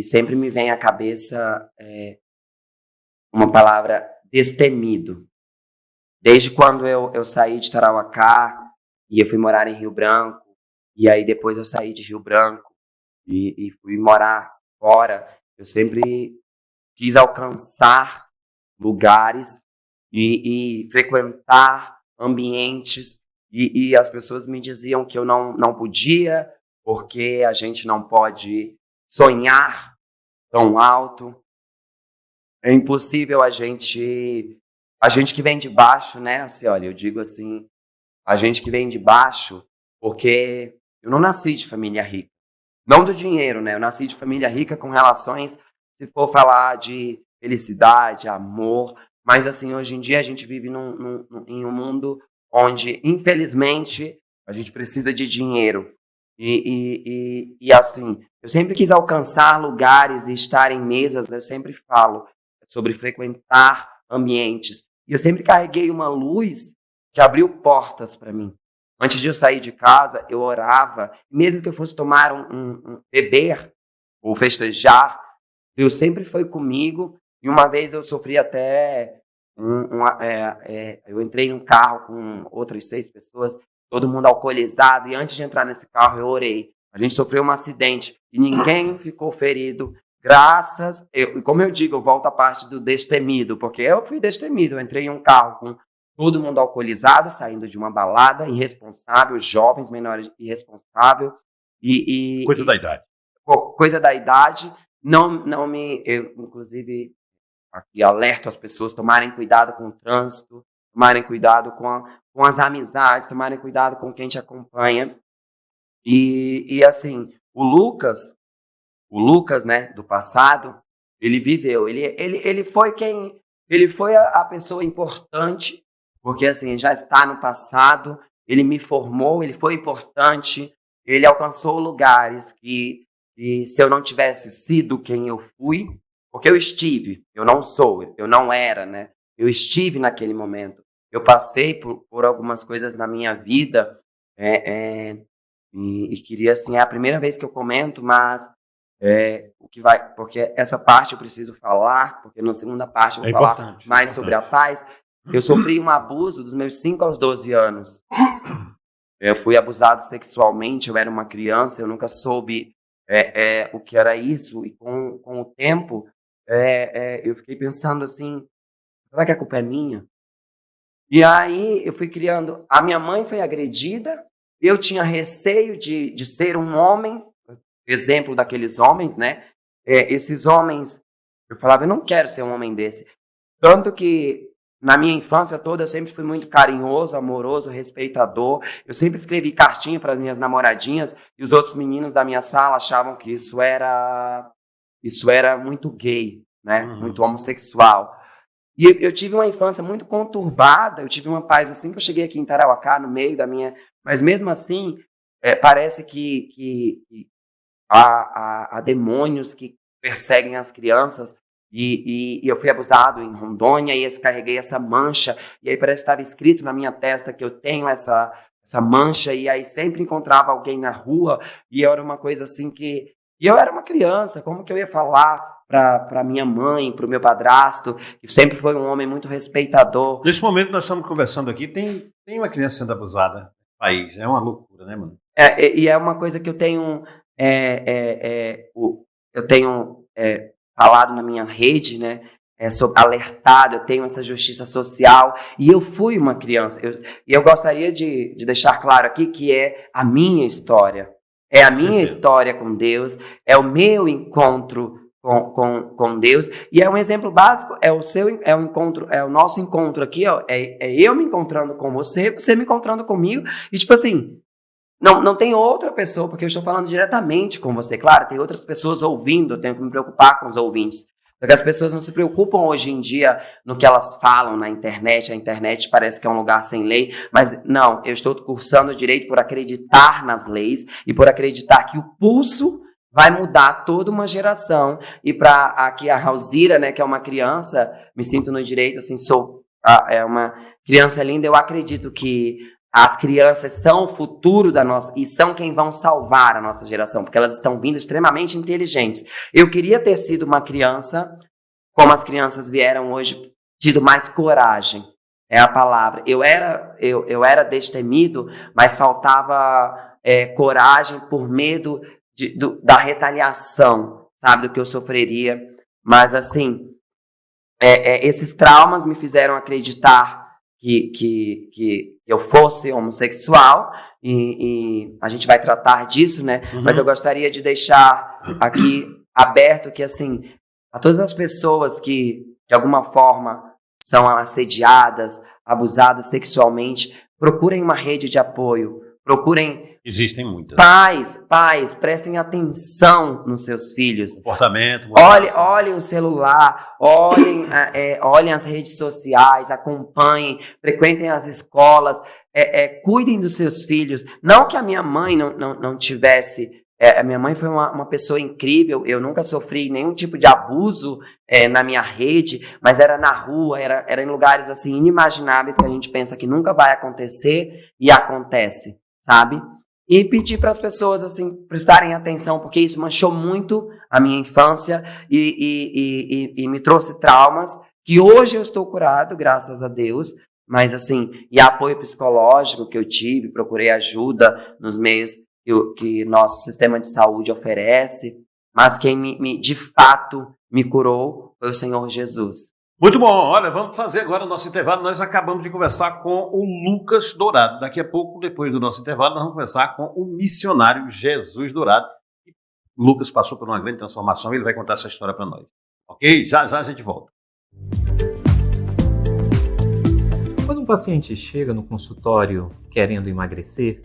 sempre me vem à cabeça uma palavra: destemido. Desde quando eu saí de Tarauacá e eu fui morar em Rio Branco, e aí depois eu saí de Rio Branco e fui morar fora, eu sempre quis alcançar lugares e frequentar ambientes, e as pessoas me diziam que eu não podia, porque a gente não pode sonhar tão alto. É impossível a gente que vem de baixo, né? Assim, olha, eu digo assim, a gente que vem de baixo, porque eu não nasci de família rica. Não do dinheiro, né? Eu nasci de família rica com relações, se for falar de felicidade, amor. Mas, assim, hoje em dia a gente vive em um mundo onde, infelizmente, a gente precisa de dinheiro. E assim, eu sempre quis alcançar lugares e estar em mesas, eu sempre falo sobre frequentar ambientes. E eu sempre carreguei uma luz que abriu portas para mim. Antes de eu sair de casa, eu orava, mesmo que eu fosse tomar beber ou festejar, Deus sempre foi comigo. E uma vez eu sofri até eu entrei num carro com outras 6 pessoas, todo mundo alcoolizado, e antes de entrar nesse carro eu orei. A gente sofreu um acidente e ninguém ficou ferido. Como eu digo, eu volto à parte do destemido, porque eu fui destemido. Eu entrei em um carro com todo mundo alcoolizado, saindo de uma balada, irresponsável, jovens menores irresponsável. Coisa da idade. Coisa da idade. Eu, inclusive, aqui alerto as pessoas tomarem cuidado com o trânsito, tomarem cuidado com as amizades, tomarem cuidado com quem te acompanha. E assim, o Lucas, né, do passado, ele viveu, ele foi a pessoa importante, porque assim, já está no passado, ele me formou, ele foi importante, ele alcançou lugares que se eu não tivesse sido quem eu fui, porque eu não sou, eu não era, né, eu estive naquele momento, eu passei por algumas coisas na minha vida, e queria, assim, é a primeira vez que eu comento, mas porque essa parte eu preciso falar, porque na segunda parte eu vou falar mais sobre a paz. Eu sofri um abuso dos meus 5 aos 12 anos. Eu fui abusado sexualmente, eu era uma criança, eu nunca soube o que era isso, e com o tempo eu fiquei pensando assim, Será que a culpa é minha? E aí eu fui criando. A minha mãe foi agredida, eu tinha receio de ser um homem, exemplo daqueles homens, né? Esses homens, eu falava, eu não quero ser um homem desse. Tanto que na minha infância toda eu sempre fui muito carinhoso, amoroso, respeitador. Eu sempre escrevi cartinha para minhas namoradinhas e os outros meninos da minha sala achavam que isso era muito gay, né? Muito homossexual. E eu tive uma infância muito conturbada, eu tive uma paz assim que eu cheguei aqui em Tarauacá, no meio da minha... Mas mesmo assim, parece que há demônios que perseguem as crianças. E eu fui abusado em Rondônia e carreguei essa mancha. E aí parece que estava escrito na minha testa que eu tenho essa mancha. E aí sempre encontrava alguém na rua e era uma coisa assim que... E eu era uma criança, como que eu ia falar para minha mãe, para o meu padrasto, que sempre foi um homem muito respeitador. Nesse momento nós estamos conversando aqui, tem uma criança sendo abusada no país. É uma loucura, né, mano? E é uma coisa que eu tenho falado na minha rede, né? Alertado, eu tenho essa justiça social e eu fui uma criança. E eu gostaria de deixar claro aqui que é a minha história. É a minha história com Deus, é o meu encontro com Deus, e é um exemplo básico, é o nosso encontro aqui, ó, é eu me encontrando com você me encontrando comigo, e tipo assim, não tem outra pessoa, porque eu estou falando diretamente com você, claro, tem outras pessoas ouvindo, eu tenho que me preocupar com os ouvintes, porque as pessoas não se preocupam hoje em dia no que elas falam na internet, a internet parece que é um lugar sem lei, mas não, eu estou cursando direito por acreditar nas leis, e por acreditar que o pulso vai mudar toda uma geração. E para aqui a Raulzira, né, que é uma criança, me sinto no direito, assim, é uma criança linda. Eu acredito que as crianças são o futuro da nossa, e são quem vão salvar a nossa geração, porque elas estão vindo extremamente inteligentes. Eu queria ter sido uma criança, como as crianças vieram hoje, tido mais coragem. É a palavra. Eu era destemido, mas faltava coragem por medo da retaliação, sabe, do que eu sofreria. Mas, assim, esses traumas me fizeram acreditar que eu fosse homossexual, e a gente vai tratar disso, né? Mas eu gostaria de deixar aqui aberto que, assim, a todas as pessoas que, de alguma forma, são assediadas, abusadas sexualmente, procurem uma rede de apoio, procurem... Existem muitas. Pais, prestem atenção nos seus filhos. Comportamento. Olhem o celular, olhem as redes sociais, acompanhem, frequentem as escolas, cuidem dos seus filhos. Não que a minha mãe não tivesse... a minha mãe foi uma pessoa incrível, eu nunca sofri nenhum tipo de abuso na minha rede, mas era na rua, era em lugares assim inimagináveis que a gente pensa que nunca vai acontecer e acontece, sabe? E pedir para as pessoas assim prestarem atenção, porque isso manchou muito a minha infância e me trouxe traumas que hoje eu estou curado, graças a Deus, mas assim, e apoio psicológico que eu tive, procurei ajuda nos meios que nosso sistema de saúde oferece, mas quem de fato me curou foi o Senhor Jesus. Muito bom, olha, vamos fazer agora o nosso intervalo. Nós acabamos de conversar com o Lucas Dourado. Daqui a pouco, depois do nosso intervalo, nós vamos conversar com o missionário Jesus Dourado. O Lucas passou por uma grande transformação e ele vai contar essa história para nós. Ok? Já a gente volta. Quando um paciente chega no consultório querendo emagrecer,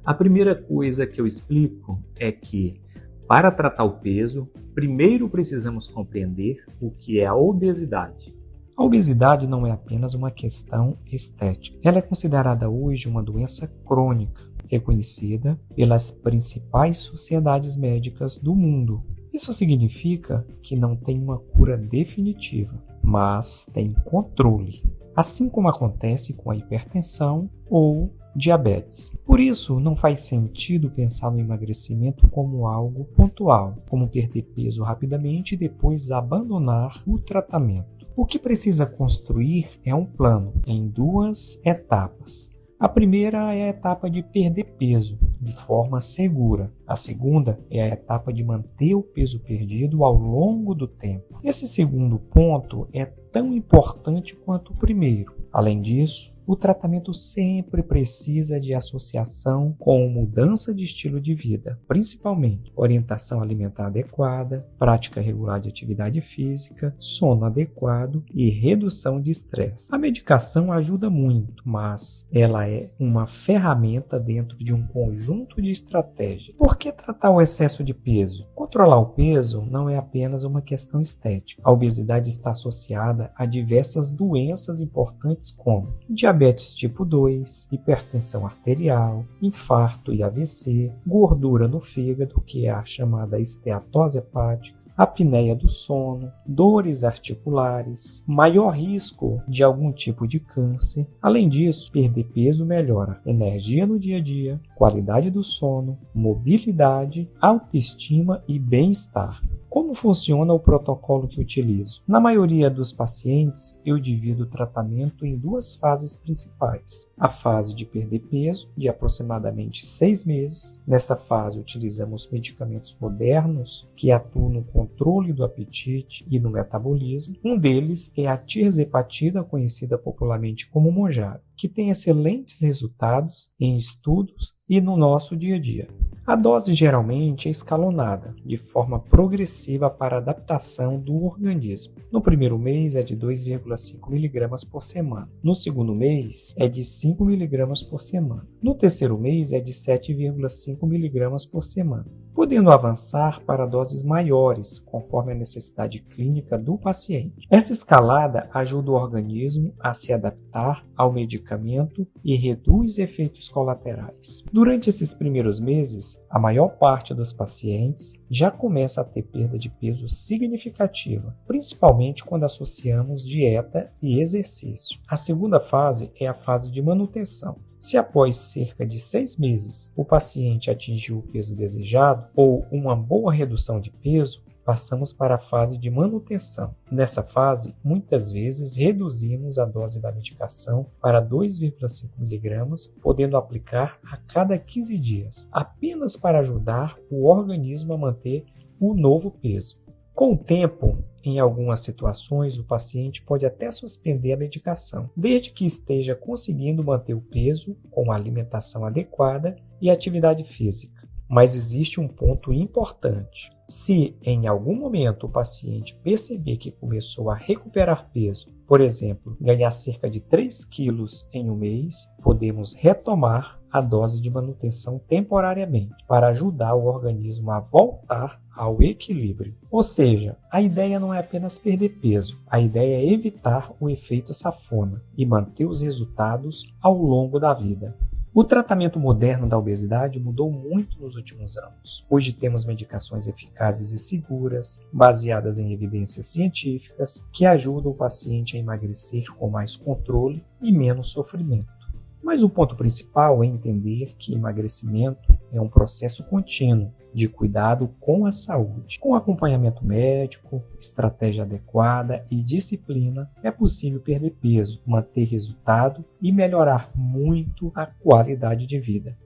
a primeira coisa que eu explico é que, para tratar o peso, primeiro precisamos compreender o que é a obesidade. A obesidade não é apenas uma questão estética. Ela é considerada hoje uma doença crônica, reconhecida pelas principais sociedades médicas do mundo. Isso significa que não tem uma cura definitiva, mas tem controle, assim como acontece com a hipertensão ou diabetes. Por isso, não faz sentido pensar no emagrecimento como algo pontual, como perder peso rapidamente e depois abandonar o tratamento. O que precisa construir é um plano em 2 etapas. A primeira é a etapa de perder peso de forma segura. A segunda é a etapa de manter o peso perdido ao longo do tempo. Esse segundo ponto é tão importante quanto o primeiro. Além disso, o tratamento sempre precisa de associação com mudança de estilo de vida, principalmente orientação alimentar adequada, prática regular de atividade física, sono adequado e redução de estresse. A medicação ajuda muito, mas ela é uma ferramenta dentro de um conjunto de estratégias. Por que tratar o excesso de peso? Controlar o peso não é apenas uma questão estética. A obesidade está associada a diversas doenças importantes como diabetes tipo 2, hipertensão arterial, infarto e AVC, gordura no fígado, que é a chamada esteatose hepática, apneia do sono, dores articulares, maior risco de algum tipo de câncer. Além disso, perder peso melhora energia no dia a dia, qualidade do sono, mobilidade, autoestima e bem-estar. Como funciona o protocolo que utilizo? Na maioria dos pacientes, eu divido o tratamento em duas fases principais. A fase de perder peso, de aproximadamente 6 meses. Nessa fase, utilizamos medicamentos modernos que atuam no controle do apetite e no metabolismo. Um deles é a tirzepatida, conhecida popularmente como Mounjaro, que tem excelentes resultados em estudos e no nosso dia a dia. A dose geralmente é escalonada, de forma progressiva para adaptação do organismo. No primeiro mês é de 2,5 mg por semana. No segundo mês é de 5 mg por semana. No terceiro mês é de 7,5 mg por semana, podendo avançar para doses maiores, conforme a necessidade clínica do paciente. Essa escalada ajuda o organismo a se adaptar ao medicamento e reduz efeitos colaterais. Durante esses primeiros meses, a maior parte dos pacientes já começa a ter perda de peso significativa, principalmente quando associamos dieta e exercício. A segunda fase é a fase de manutenção. Se após cerca de 6 meses o paciente atingiu o peso desejado ou uma boa redução de peso, passamos para a fase de manutenção. Nessa fase, muitas vezes reduzimos a dose da medicação para 2,5 mg, podendo aplicar a cada 15 dias, apenas para ajudar o organismo a manter o novo peso. Com o tempo, em algumas situações, o paciente pode até suspender a medicação, desde que esteja conseguindo manter o peso com a alimentação adequada e atividade física. Mas existe um ponto importante. Se em algum momento o paciente perceber que começou a recuperar peso, por exemplo, ganhar cerca de 3 quilos em um mês, podemos retomar a dose de manutenção temporariamente para ajudar o organismo a voltar ao equilíbrio. Ou seja, a ideia não é apenas perder peso, a ideia é evitar o efeito sanfona e manter os resultados ao longo da vida. O tratamento moderno da obesidade mudou muito nos últimos anos. Hoje temos medicações eficazes e seguras, baseadas em evidências científicas, que ajudam o paciente a emagrecer com mais controle e menos sofrimento. Mas o ponto principal é entender que emagrecimento é um processo contínuo de cuidado com a saúde. Com acompanhamento médico, estratégia adequada e disciplina, é possível perder peso, manter resultado e melhorar muito a qualidade de vida.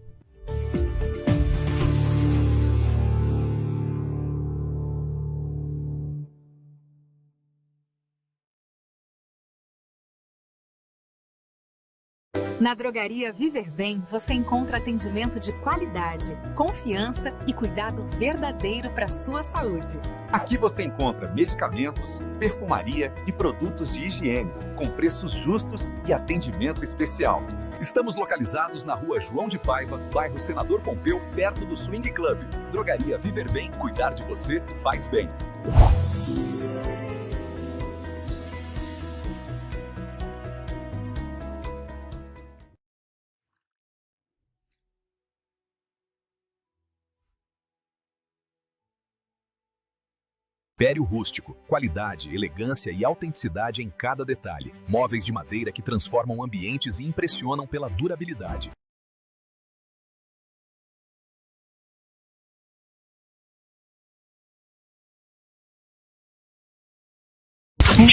Na Drogaria Viver Bem, você encontra atendimento de qualidade, confiança e cuidado verdadeiro para a sua saúde. Aqui você encontra medicamentos, perfumaria e produtos de higiene, com preços justos e atendimento especial. Estamos localizados na Rua João de Paiva, bairro Senador Pompeu, perto do Swing Club. Drogaria Viver Bem, cuidar de você faz bem. Império Rústico. Qualidade, elegância e autenticidade em cada detalhe. Móveis de madeira que transformam ambientes e impressionam pela durabilidade.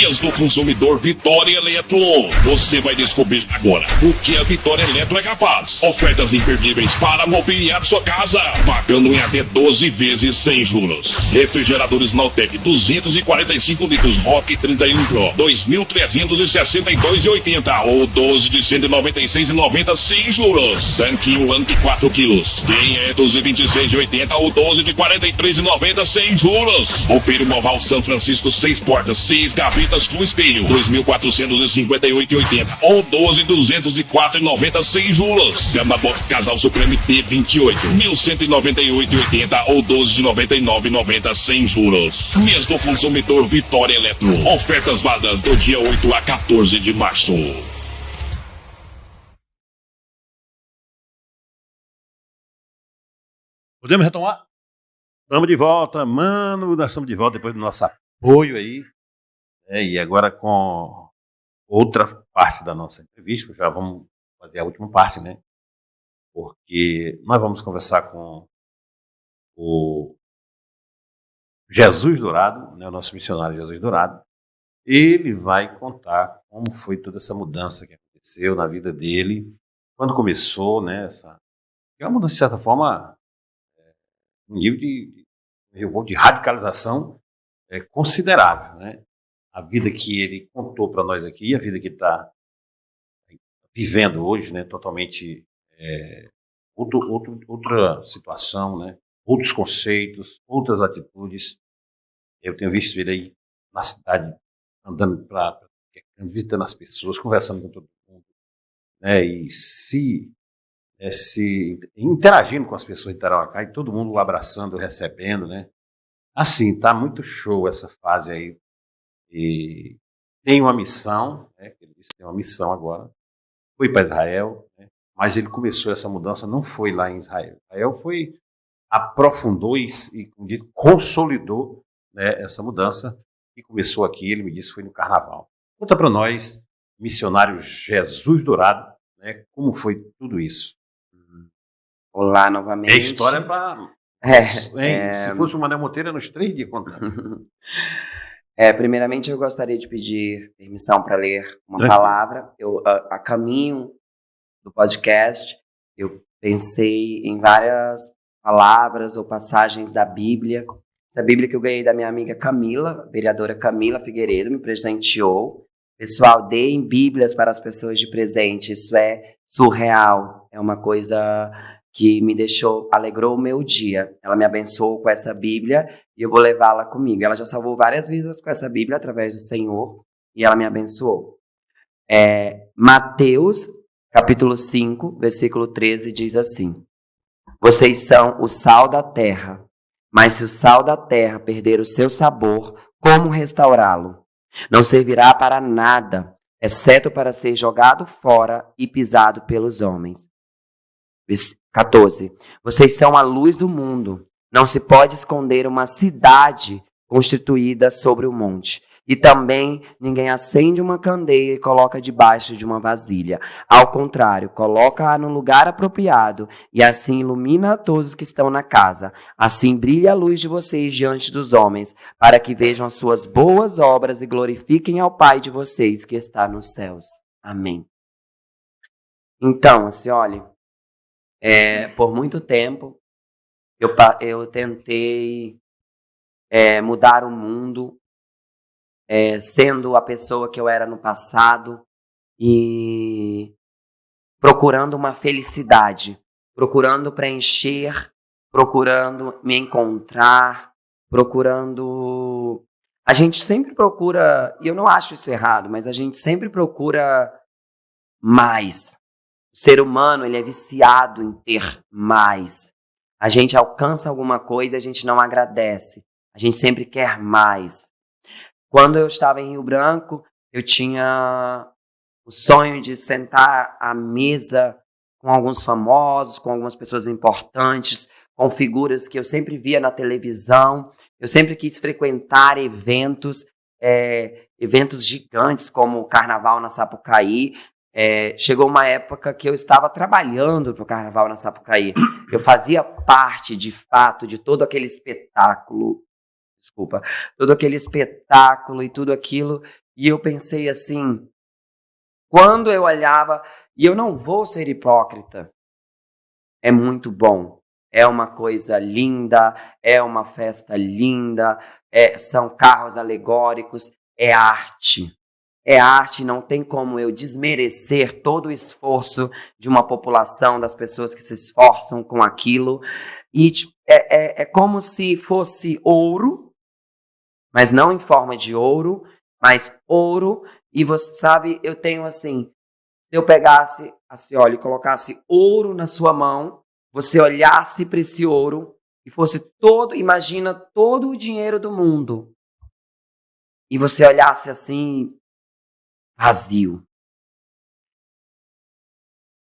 Mês do consumidor Vitória Eletro. Você vai descobrir agora o que a Vitória Eletro é capaz. Ofertas imperdíveis para mobiliar sua casa, pagando em até 12 vezes sem juros. Refrigeradores Naltec 245 litros Rock 31 Pro, 2.362,80 ou 12 de 196,90 sem juros. Tanquinho Anki 4 quilos, 526,80 ou 12 de 43,90 sem juros. Roupeiro Moval São Francisco 6 portas, 6 gavetas com espelho, 2.458,80 ou 12 de 204,90 sem juros. Gama Box Casal Supreme T28, 1.198,80 ou 12 de 99,90 sem juros. Mês do consumidor Vitória Eletro. Ofertas válidas do dia 8 a 14 de março. Podemos retomar? Estamos de volta, mano. Nós estamos de volta depois do nosso apoio aí. E agora com outra parte da nossa entrevista, já vamos fazer a última parte, né? Porque nós vamos conversar com o Jesus Dourado, né? O nosso missionário Jesus Dourado. Ele vai contar como foi toda essa mudança que aconteceu na vida dele, quando começou, né? É uma mudança, de certa forma, um nível de radicalização considerável, né? A vida que ele contou para nós aqui, a vida que ele está vivendo hoje, né? Totalmente outra situação, né? Outros conceitos, outras atitudes. Eu tenho visto ele aí na cidade, andando visitando as pessoas, conversando com todo mundo, né? E interagindo com as pessoas de Tarauacá, e todo mundo abraçando, recebendo, né? Assim, tá muito show essa fase aí. E tem uma missão, né? Ele disse que tem uma missão agora. Foi para Israel, né? Mas ele começou essa mudança, não foi lá em Israel. Israel aprofundou e consolidou, né, essa mudança que começou aqui, ele me disse, foi no Carnaval. Conta para nós, missionário Jesus Dourado, né, como foi tudo isso. Olá, novamente. É história para... Se fosse uma Mané Monteiro, nos 3 dias contando. Primeiramente, eu gostaria de pedir permissão para ler uma palavra. A caminho do podcast, eu pensei em várias palavras ou passagens da Bíblia. Essa Bíblia que eu ganhei da minha amiga Camila, vereadora Camila Figueiredo, me presenteou. Pessoal, deem Bíblias para as pessoas de presente. Isso é surreal. É uma coisa que alegrou o meu dia. Ela me abençoou com essa Bíblia e eu vou levá-la comigo. Ela já salvou várias vidas com essa Bíblia através do Senhor e ela me abençoou. Mateus, capítulo 5, versículo 13, diz assim: Vocês são o sal da terra, mas se o sal da terra perder o seu sabor, como restaurá-lo? Não servirá para nada, exceto para ser jogado fora e pisado pelos homens. 14. Vocês são a luz do mundo. Não se pode esconder uma cidade constituída sobre o monte. E também ninguém acende uma candeia e coloca debaixo de uma vasilha. Ao contrário, coloca-a no lugar apropriado e assim ilumina a todos que estão na casa. Assim brilha a luz de vocês diante dos homens, para que vejam as suas boas obras e glorifiquem ao Pai de vocês que está nos céus. Amém. Então, assim, olha, por muito tempo eu tentei mudar o mundo, sendo a pessoa que eu era no passado e procurando uma felicidade, procurando preencher, procurando me encontrar, procurando... A gente sempre procura, e eu não acho isso errado, mas a gente sempre procura mais. O ser humano, ele é viciado em ter mais. A gente alcança alguma coisa e a gente não agradece. A gente sempre quer mais. Quando eu estava em Rio Branco, eu tinha o sonho de sentar à mesa com alguns famosos, com algumas pessoas importantes, com figuras que eu sempre via na televisão. Eu sempre quis frequentar eventos gigantes, como o Carnaval na Sapucaí. Chegou uma época que eu estava trabalhando para o Carnaval na Sapucaí. Eu fazia parte, de fato, de todo aquele espetáculo. Todo aquele espetáculo e tudo aquilo. E eu pensei assim, quando eu olhava, e eu não vou ser hipócrita, é muito bom, é uma coisa linda, é uma festa linda, são carros alegóricos, é arte. É arte, não tem como eu desmerecer todo o esforço de uma população, das pessoas que se esforçam com aquilo. E é como se fosse ouro, mas não em forma de ouro, mas ouro. E você sabe, eu tenho assim, se eu pegasse, assim, olha, e colocasse ouro na sua mão, você olhasse para esse ouro e fosse todo, imagina todo o dinheiro do mundo. E você olhasse assim, vazio.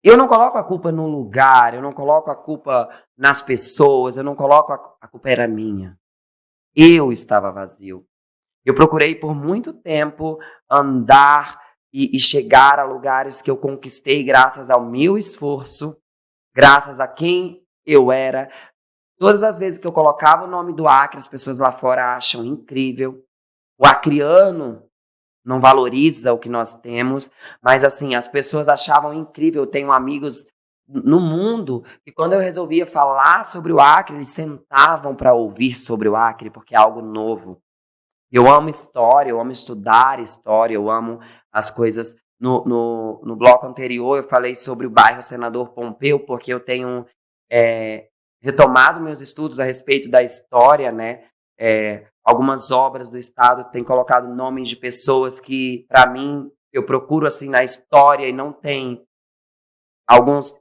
Eu não coloco a culpa no lugar, eu não coloco a culpa nas pessoas, eu não coloco a culpa era minha. Eu estava vazio. Eu procurei por muito tempo andar e chegar a lugares que eu conquistei graças ao meu esforço, graças a quem eu era. Todas as vezes que eu colocava o nome do Acre, as pessoas lá fora acham incrível. O acriano não valoriza o que nós temos, mas assim, as pessoas achavam incrível. Eu tenho amigos no mundo que quando eu resolvia falar sobre o Acre, eles sentavam para ouvir sobre o Acre, porque é algo novo. Eu amo história, eu amo estudar história, eu amo as coisas. No bloco anterior eu falei sobre o bairro Senador Pompeu, porque eu tenho retomado meus estudos a respeito da história, né? Algumas obras do Estado têm colocado nomes de pessoas que, para mim, eu procuro assim na história e não tem alguns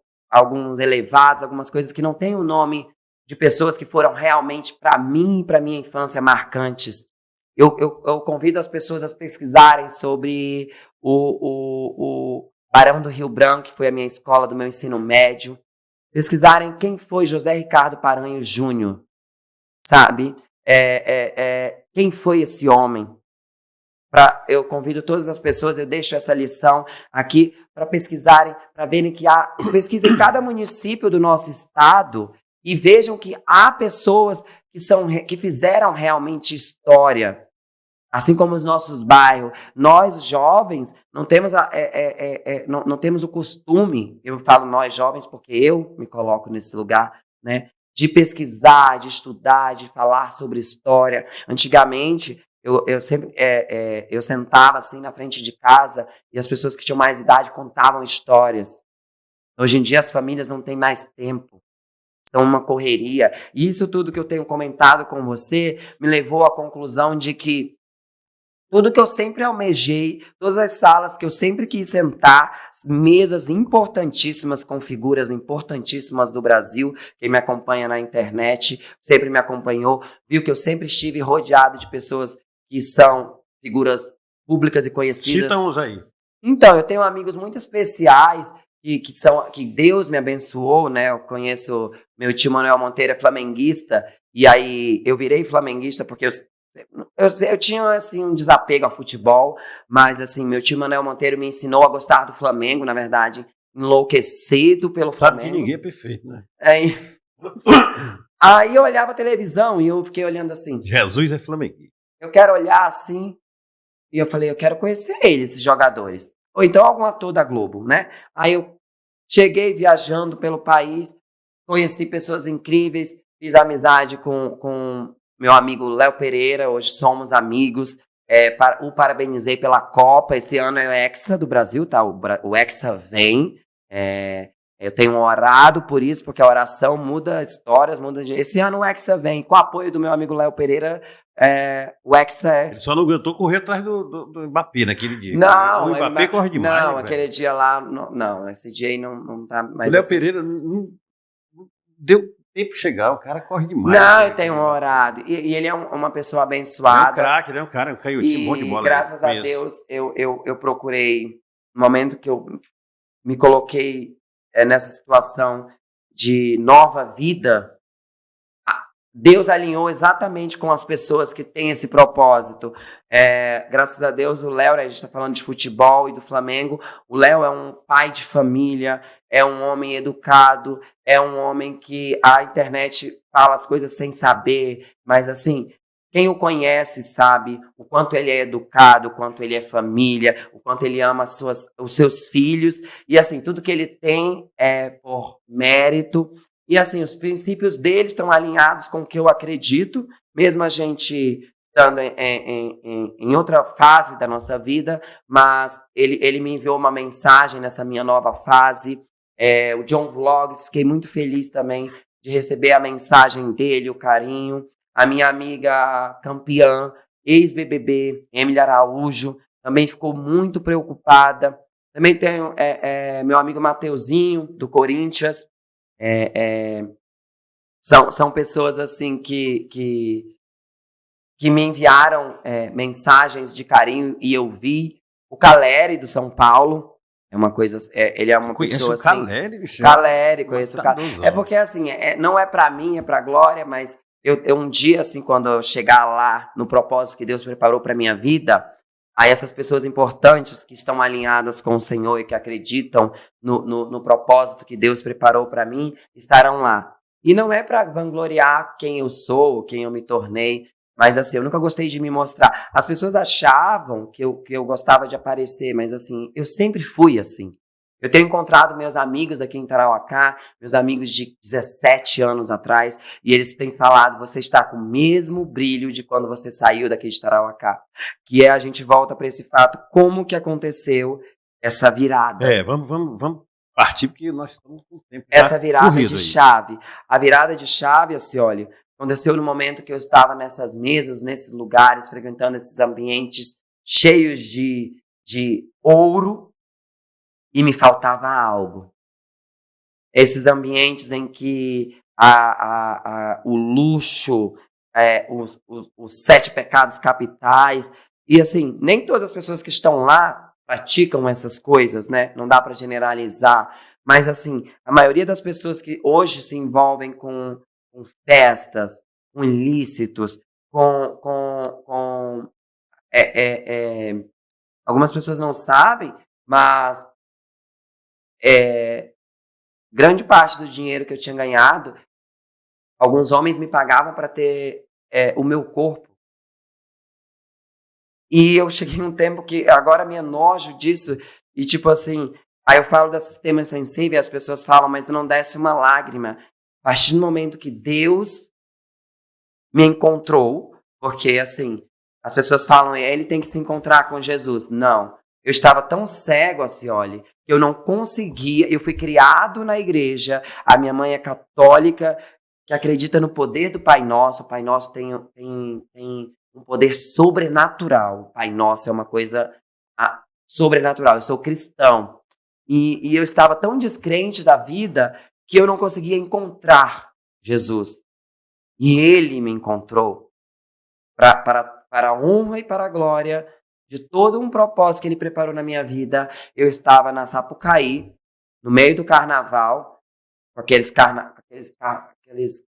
elevados, algumas coisas que não tem o nome de pessoas que foram realmente, para mim e para minha infância, marcantes. Eu convido as pessoas a pesquisarem sobre o Barão do Rio Branco, que foi a minha escola do meu ensino médio. Pesquisarem quem foi José Ricardo Paranhos Júnior, sabe? Quem foi esse homem? Eu convido todas as pessoas, eu deixo essa lição aqui para pesquisarem, para verem que pesquisem cada município do nosso estado e vejam que há pessoas que fizeram realmente história, assim como os nossos bairros. Nós jovens não temos não temos o costume, eu falo nós jovens porque eu me coloco nesse lugar, né? De pesquisar, de estudar, de falar sobre história. Antigamente, eu sempre eu sentava assim na frente de casa e as pessoas que tinham mais idade contavam histórias. Hoje em dia as famílias não têm mais tempo, estão uma correria. E isso tudo que eu tenho comentado com você me levou à conclusão de que tudo que eu sempre almejei, todas as salas que eu sempre quis sentar, mesas importantíssimas com figuras importantíssimas do Brasil, quem me acompanha na internet sempre me acompanhou, viu que eu sempre estive rodeado de pessoas que são figuras públicas e conhecidas. Cita uns aí. Então, eu tenho amigos muito especiais que Deus me abençoou, né? Eu conheço meu tio Manuel Monteiro, é flamenguista, e aí eu virei flamenguista porque eu tinha assim um desapego ao futebol, mas assim, meu tio Manuel Monteiro me ensinou a gostar do Flamengo, na verdade, enlouquecido pelo Flamengo. Sabe que ninguém é perfeito, né? Aí eu olhava a televisão e eu fiquei olhando assim. Jesus é flamenguista. Eu quero olhar assim, e eu falei, eu quero conhecer eles, esses jogadores. Ou então algum ator da Globo, né? Aí eu cheguei viajando pelo país, conheci pessoas incríveis, fiz amizade com meu amigo Léo Pereira, hoje somos amigos, o parabenizei pela Copa, esse ano é o Hexa do Brasil, tá? O Hexa vem, eu tenho orado por isso, porque a oração muda histórias, esse ano o Hexa vem, com o apoio do meu amigo Léo Pereira, o Hexa Ele só não aguentou correr atrás do Mbappé naquele dia. Não, o Mbappé corre demais. Não, aquele dia lá, não, esse dia aí não tá mais. O Léo assim. Pereira não deu tempo de chegar, o cara corre demais. Não, eu tenho orado. E ele é uma pessoa abençoada. É um craque, ele é um cara, um canhotinho bom de bola. E graças a Deus, eu procurei, no momento que eu me coloquei nessa situação de nova vida, Deus alinhou exatamente com as pessoas que têm esse propósito. Graças a Deus, o Léo, a gente está falando de futebol e do Flamengo, o Léo é um pai de família, é um homem educado, é um homem que a internet fala as coisas sem saber, mas assim, Quem o conhece sabe o quanto ele é educado, o quanto ele é família, o quanto ele ama os seus filhos. E assim, tudo que ele tem é por mérito. E assim, os princípios dele estão alinhados com o que eu acredito, mesmo a gente estando em outra fase da nossa vida, mas ele me enviou uma mensagem nessa minha nova fase. O John Vlogs, fiquei muito feliz também de receber a mensagem dele, o carinho. A minha amiga campeã, ex-BBB, Emily Araújo, também ficou muito preocupada. Também tenho meu amigo Mateuzinho, do Corinthians. São pessoas assim que me enviaram mensagens de carinho e eu vi. O Caleri, do São Paulo, é uma coisa. Ele é uma pessoa assim. Caleri, bicho. Caleri, conheço o Caleri. É porque assim, não é pra mim, é pra Glória, mas eu um dia, assim, quando eu chegar lá no propósito que Deus preparou pra minha vida, aí essas pessoas importantes que estão alinhadas com o Senhor e que acreditam no propósito que Deus preparou pra mim, estarão lá. E não é pra vangloriar quem eu sou, quem eu me tornei, mas assim, eu nunca gostei de me mostrar. As pessoas achavam que eu gostava de aparecer, mas assim, eu sempre fui assim. Eu tenho encontrado meus amigos aqui em Tarauacá, meus amigos de 17 anos atrás, e eles têm falado, você está com o mesmo brilho de quando você saiu daqui de Tarauacá. Que a gente volta para esse fato, como que aconteceu essa virada. Vamos partir, porque nós estamos com o tempo. Essa virada de chave. A virada de chave, assim, olha, aconteceu no momento que eu estava nessas mesas, nesses lugares, frequentando esses ambientes cheios de ouro, e me faltava algo. Esses ambientes em que o luxo, os 7 pecados capitais, e assim, nem todas as pessoas que estão lá praticam essas coisas, né? Não dá para generalizar, mas assim, a maioria das pessoas que hoje se envolvem com festas, com ilícitos, algumas pessoas não sabem, mas grande parte do dinheiro que eu tinha ganhado, alguns homens me pagavam para ter o meu corpo. E eu cheguei num tempo que agora me enojo disso, e tipo assim, aí eu falo desses temas sensíveis, as pessoas falam, mas não desce uma lágrima. A partir do momento que Deus me encontrou, porque assim, as pessoas falam, ele tem que se encontrar com Jesus. Não. Eu estava tão cego, assim, olha, que eu não conseguia. Eu fui criado na igreja. A minha mãe é católica, que acredita no poder do Pai Nosso. O Pai Nosso tem um poder sobrenatural. O Pai Nosso é uma coisa sobrenatural. Eu sou cristão. E eu estava tão descrente da vida que eu não conseguia encontrar Jesus. E Ele me encontrou para a honra e para a glória de todo um propósito que Ele preparou na minha vida. Eu estava na Sapucaí, no meio do carnaval, com aqueles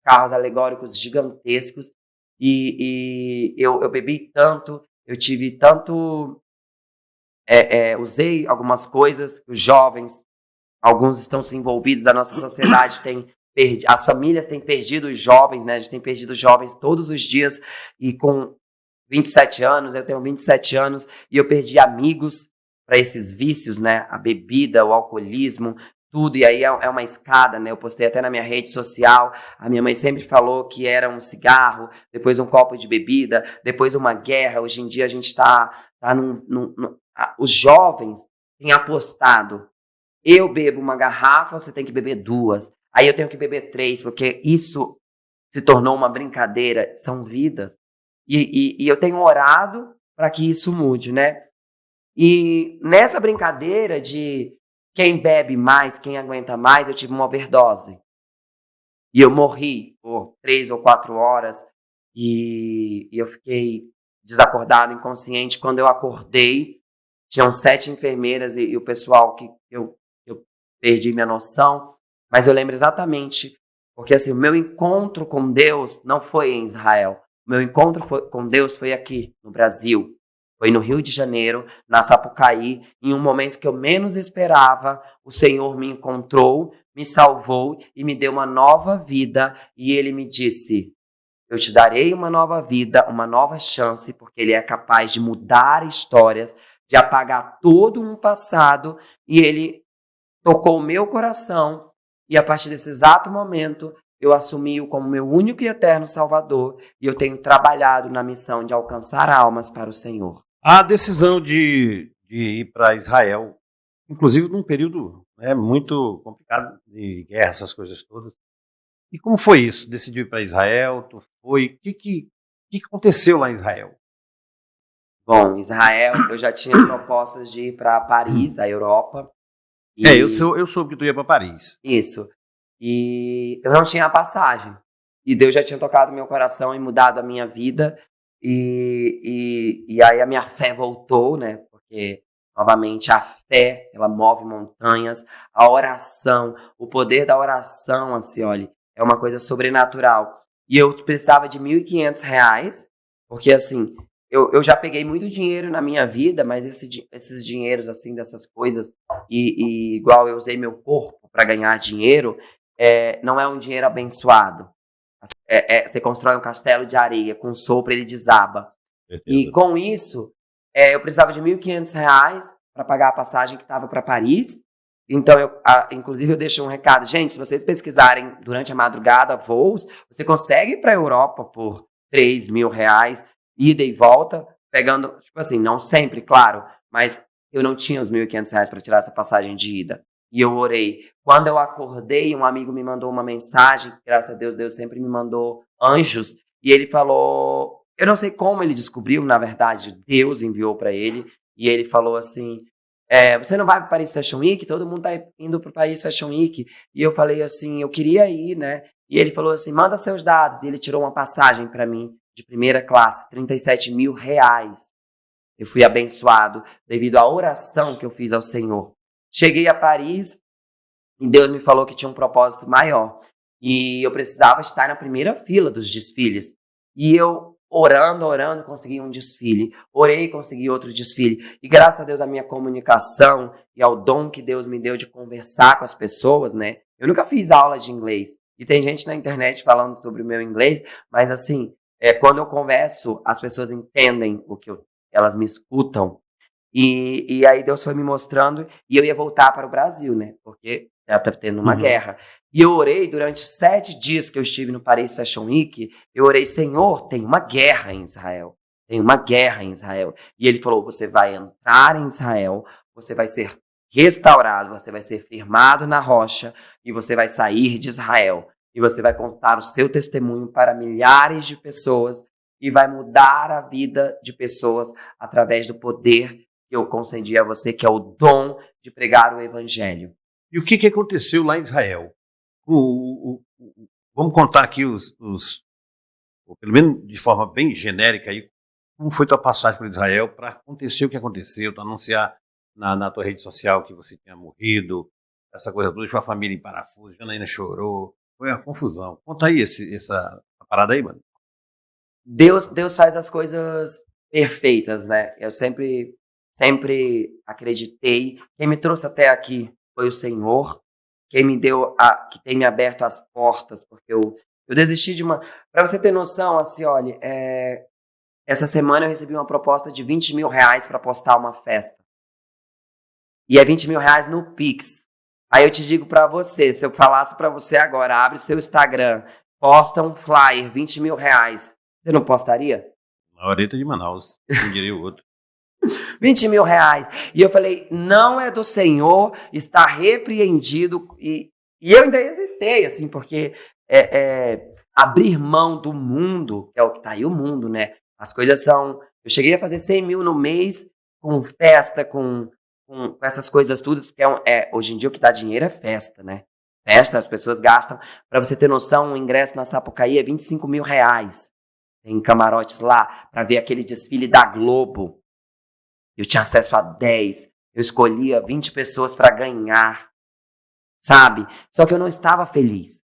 carros alegóricos gigantescos, e eu bebi tanto, eu tive tanto... usei algumas coisas, os jovens, alguns estão se envolvidos, a nossa sociedade as famílias têm perdido os jovens, né? A gente tem perdido os jovens todos os dias, e com 27 anos, eu tenho 27 anos, e eu perdi amigos para esses vícios, né? A bebida, o alcoolismo, tudo, e aí é uma escada, né? Eu postei até na minha rede social, a minha mãe sempre falou que era um cigarro, depois um copo de bebida, depois uma guerra. Hoje em dia a gente está os jovens têm apostado, eu bebo uma garrafa, você tem que beber 2, aí eu tenho que beber 3, porque isso se tornou uma brincadeira, são vidas. E eu tenho orado para que isso mude, né? E nessa brincadeira de quem bebe mais, quem aguenta mais, eu tive uma overdose. E eu morri por 3 ou 4 horas. E eu fiquei desacordado, inconsciente. Quando eu acordei, tinham 7 enfermeiras e o pessoal que eu perdi minha noção. Mas eu lembro exatamente, porque assim, o meu encontro com Deus não foi em Israel. O meu encontro com Deus foi aqui, no Brasil. Foi no Rio de Janeiro, na Sapucaí, em um momento que eu menos esperava, o Senhor me encontrou, me salvou e me deu uma nova vida. E Ele me disse, eu te darei uma nova vida, uma nova chance, porque ele é capaz de mudar histórias, de apagar todo um passado, e ele tocou o meu coração, e a partir desse exato momento, eu assumi-o como meu único e eterno Salvador, e eu tenho trabalhado na missão de alcançar almas para o Senhor. A decisão de ir para Israel, inclusive num período muito complicado de guerra, essas coisas todas. E como foi isso? Decidiu ir para Israel? Tu foi? O que aconteceu lá em Israel? Bom, Israel, eu já tinha propostas de ir para Paris, a Europa. Eu soube que tu ia para Paris. Isso. E eu não tinha a passagem. E Deus já tinha tocado meu coração e mudado a minha vida. E aí a minha fé voltou, né? Porque, novamente, a fé, ela move montanhas. A oração, o poder da oração, assim, olha, é uma coisa sobrenatural. E eu precisava de R$1.500, porque, assim, eu já peguei muito dinheiro na minha vida, mas esses dinheiros, assim, dessas coisas, e igual eu usei meu corpo para ganhar dinheiro, não é um dinheiro abençoado. Você constrói um castelo de areia, com sopro ele desaba. E com isso, eu precisava de R$1.500 para pagar a passagem que estava para Paris. Então, inclusive, eu deixo um recado. Gente, se vocês pesquisarem durante a madrugada voos, você consegue ir para a Europa por R$3.000, ida e volta, pegando, tipo assim, não sempre, claro, mas eu não tinha os R$1.500 para tirar essa passagem de ida. E eu orei. Quando eu acordei, um amigo me mandou uma mensagem, graças a Deus, Deus sempre me mandou anjos, e ele falou, eu não sei como ele descobriu, na verdade, Deus enviou para ele, e ele falou assim, você não vai para o Paris Fashion Week? Todo mundo está indo para o Paris Fashion Week. E eu falei assim, eu queria ir, né? E ele falou assim, manda seus dados. E ele tirou uma passagem para mim, de primeira classe, R$37.000. Eu fui abençoado devido à oração que eu fiz ao Senhor. Cheguei a Paris e Deus me falou que tinha um propósito maior. E eu precisava estar na primeira fila dos desfiles. E eu, orando, consegui um desfile. Orei, consegui outro desfile. E graças a Deus, a minha comunicação e ao dom que Deus me deu de conversar com as pessoas, né? Eu nunca fiz aula de inglês. E tem gente na internet falando sobre o meu inglês, mas assim, quando eu converso, as pessoas entendem elas me escutam. E aí Deus foi me mostrando, e eu ia voltar para o Brasil, né? Porque ela estava tendo uma guerra. E eu orei durante 7 dias que eu estive no Paris Fashion Week, eu orei, Senhor, tem uma guerra em Israel. Tem uma guerra em Israel. E ele falou, você vai entrar em Israel, você vai ser restaurado, você vai ser firmado na rocha, e você vai sair de Israel. E você vai contar o seu testemunho para milhares de pessoas, e vai mudar a vida de pessoas através do poder que eu concedi a você, que é o dom de pregar o evangelho. E o que aconteceu lá em Israel? Vamos contar aqui pelo menos de forma bem genérica, aí, como foi tua passagem por Israel para acontecer o que aconteceu, tu anunciar na tua rede social que você tinha morrido, essa coisa toda, a família em parafuso, Janaína chorou, foi uma confusão. Conta aí essa parada aí, mano. Deus faz as coisas perfeitas, né? Eu sempre acreditei. Quem me trouxe até aqui foi o Senhor. Quem me deu, que tem me aberto as portas, porque eu desisti de uma... Para você ter noção, assim, olha, essa semana eu recebi uma proposta de R$20.000 para postar uma festa. E é R$20.000 no Pix. Aí eu te digo para você, se eu falasse para você agora, abre o seu Instagram, posta um flyer, R$20.000, você não postaria? Na Oreta de Manaus, quem diria o outro. R$20.000. E eu falei, não é do Senhor, está repreendido. E eu ainda hesitei, assim, porque abrir mão do mundo, que é o que tá aí o mundo, né? As coisas são... Eu cheguei a fazer 100 mil no mês, com festa, com essas coisas tudo, porque hoje em dia o que dá dinheiro é festa, né? Festa, as pessoas gastam. Para você ter noção, um ingresso na Sapucaí é R$25.000. Tem camarotes lá para ver aquele desfile da Globo. Eu tinha acesso a 10. Eu escolhia 20 pessoas para ganhar. Sabe? Só que eu não estava feliz.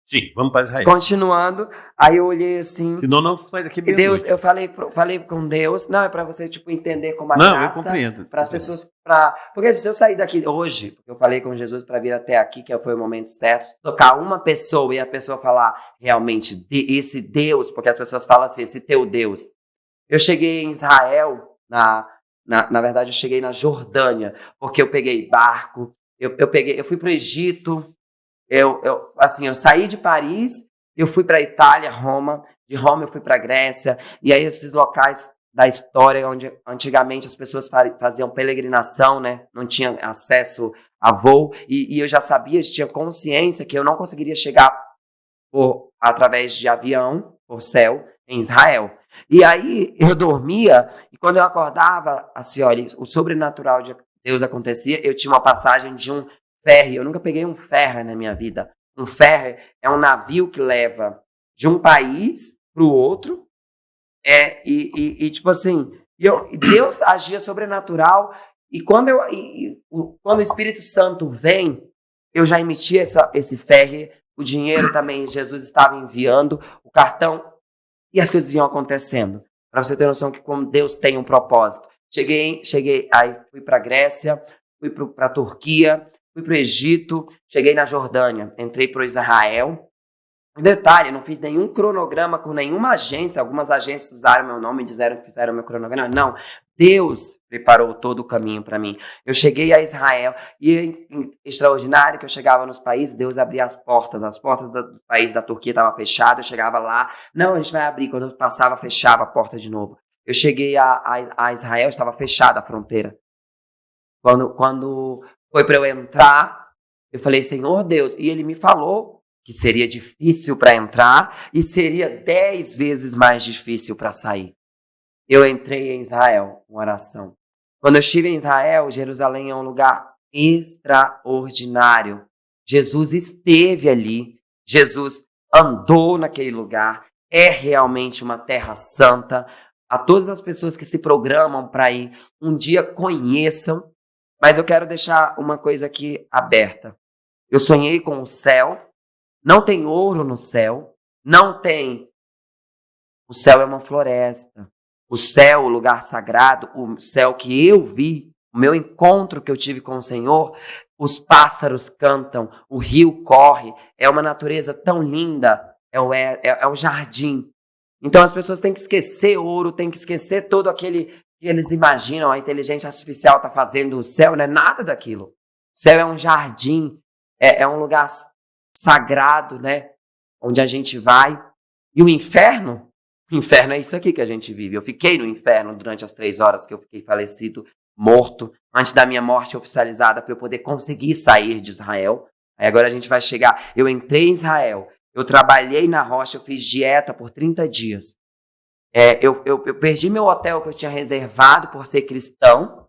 Sim, vamos para Israel. Continuando, aí eu olhei assim. Senão não sai daqui E bem. Deus, eu falei com Deus, não, é pra você, tipo, entender como a Não, eu graça, compreendo. para as pessoas, porque se eu sair daqui hoje, porque eu falei com Jesus para vir até aqui, que foi o momento certo, tocar uma pessoa e a pessoa falar realmente, esse Deus, porque as pessoas falam assim, esse teu Deus. Eu cheguei em Israel, na verdade eu cheguei na Jordânia, porque eu peguei barco, eu fui pro Egito, eu saí de Paris, eu fui para Itália, Roma, de Roma eu fui para Grécia, e aí esses locais da história onde antigamente as pessoas faziam peregrinação, né? Não tinha acesso a voo, e eu já sabia, tinha consciência que eu não conseguiria chegar através de avião, por céu, em Israel. E aí eu dormia, e quando eu acordava, assim, olha, o sobrenatural de Deus acontecia, eu tinha uma passagem de um ferry. Eu nunca peguei um ferry na minha vida. Um ferry é um navio que leva de um país para o outro. Tipo assim, Deus agia sobrenatural. E quando o Espírito Santo vem, eu já emitia esse ferry. O dinheiro também Jesus estava enviando, o cartão, e as coisas iam acontecendo. Para você ter noção que como Deus tem um propósito. Cheguei, aí fui para a Grécia, fui para a Turquia, fui para o Egito, cheguei na Jordânia, entrei para Israel. Um detalhe, não fiz nenhum cronograma com nenhuma agência. Algumas agências usaram meu nome e disseram que fizeram meu cronograma. Não, Deus preparou todo o caminho para mim. Eu cheguei a Israel e extraordinário que eu chegava nos países, Deus abria as portas do país da Turquia estavam fechadas, eu chegava lá, não, a gente vai abrir. Quando eu passava, fechava a porta de novo. Eu cheguei a Israel, estava fechada a fronteira. Quando foi para eu entrar, eu falei, Senhor Deus, e ele me falou que seria difícil para entrar e seria 10 vezes mais difícil para sair. Eu entrei em Israel, uma oração. Quando eu estive em Israel, Jerusalém é um lugar extraordinário. Jesus esteve ali, Jesus andou naquele lugar, é realmente uma terra santa. A todas as pessoas que se programam para ir, um dia conheçam, mas eu quero deixar uma coisa aqui aberta. Eu sonhei com o céu. Não tem ouro no céu, não tem. O céu é uma floresta. O céu, o lugar sagrado, o céu que eu vi, o meu encontro que eu tive com o Senhor, os pássaros cantam, o rio corre, é uma natureza tão linda, é um jardim. Então as pessoas têm que esquecer ouro, têm que esquecer todo aquele que eles imaginam, a inteligência artificial está fazendo o céu, não é nada daquilo. O céu é um jardim, é um lugar sagrado, né? Onde a gente vai. E o inferno é isso aqui que a gente vive. Eu fiquei no inferno durante as 3 horas que eu fiquei falecido, morto, antes da minha morte oficializada, para eu poder conseguir sair de Israel. Aí agora a gente vai chegar. Eu entrei em Israel, eu trabalhei na rocha, eu fiz dieta por 30 dias. Eu perdi meu hotel que eu tinha reservado por ser cristão.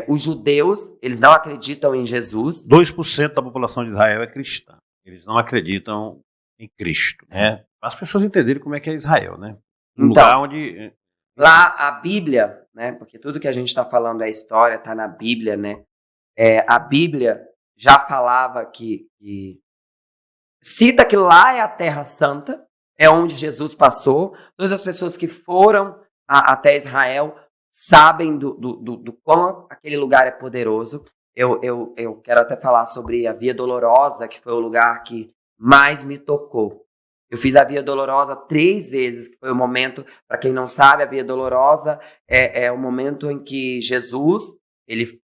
Os judeus, eles não acreditam em Jesus. 2% da população de Israel é cristã. Eles não acreditam em Cristo, né? As pessoas entenderem como é que é Israel, né? Um lugar onde... Lá a Bíblia, né? Porque tudo que a gente está falando é história, está na Bíblia, né? A Bíblia já falava que cita que lá é a Terra Santa, é onde Jesus passou. Todas as pessoas que foram até Israel sabem do quão aquele lugar é poderoso. Eu quero até falar sobre a Via Dolorosa, que foi o lugar que mais me tocou. Eu fiz a Via Dolorosa 3 vezes, que foi o momento, para quem não sabe, a Via Dolorosa é o momento em que Jesus, ele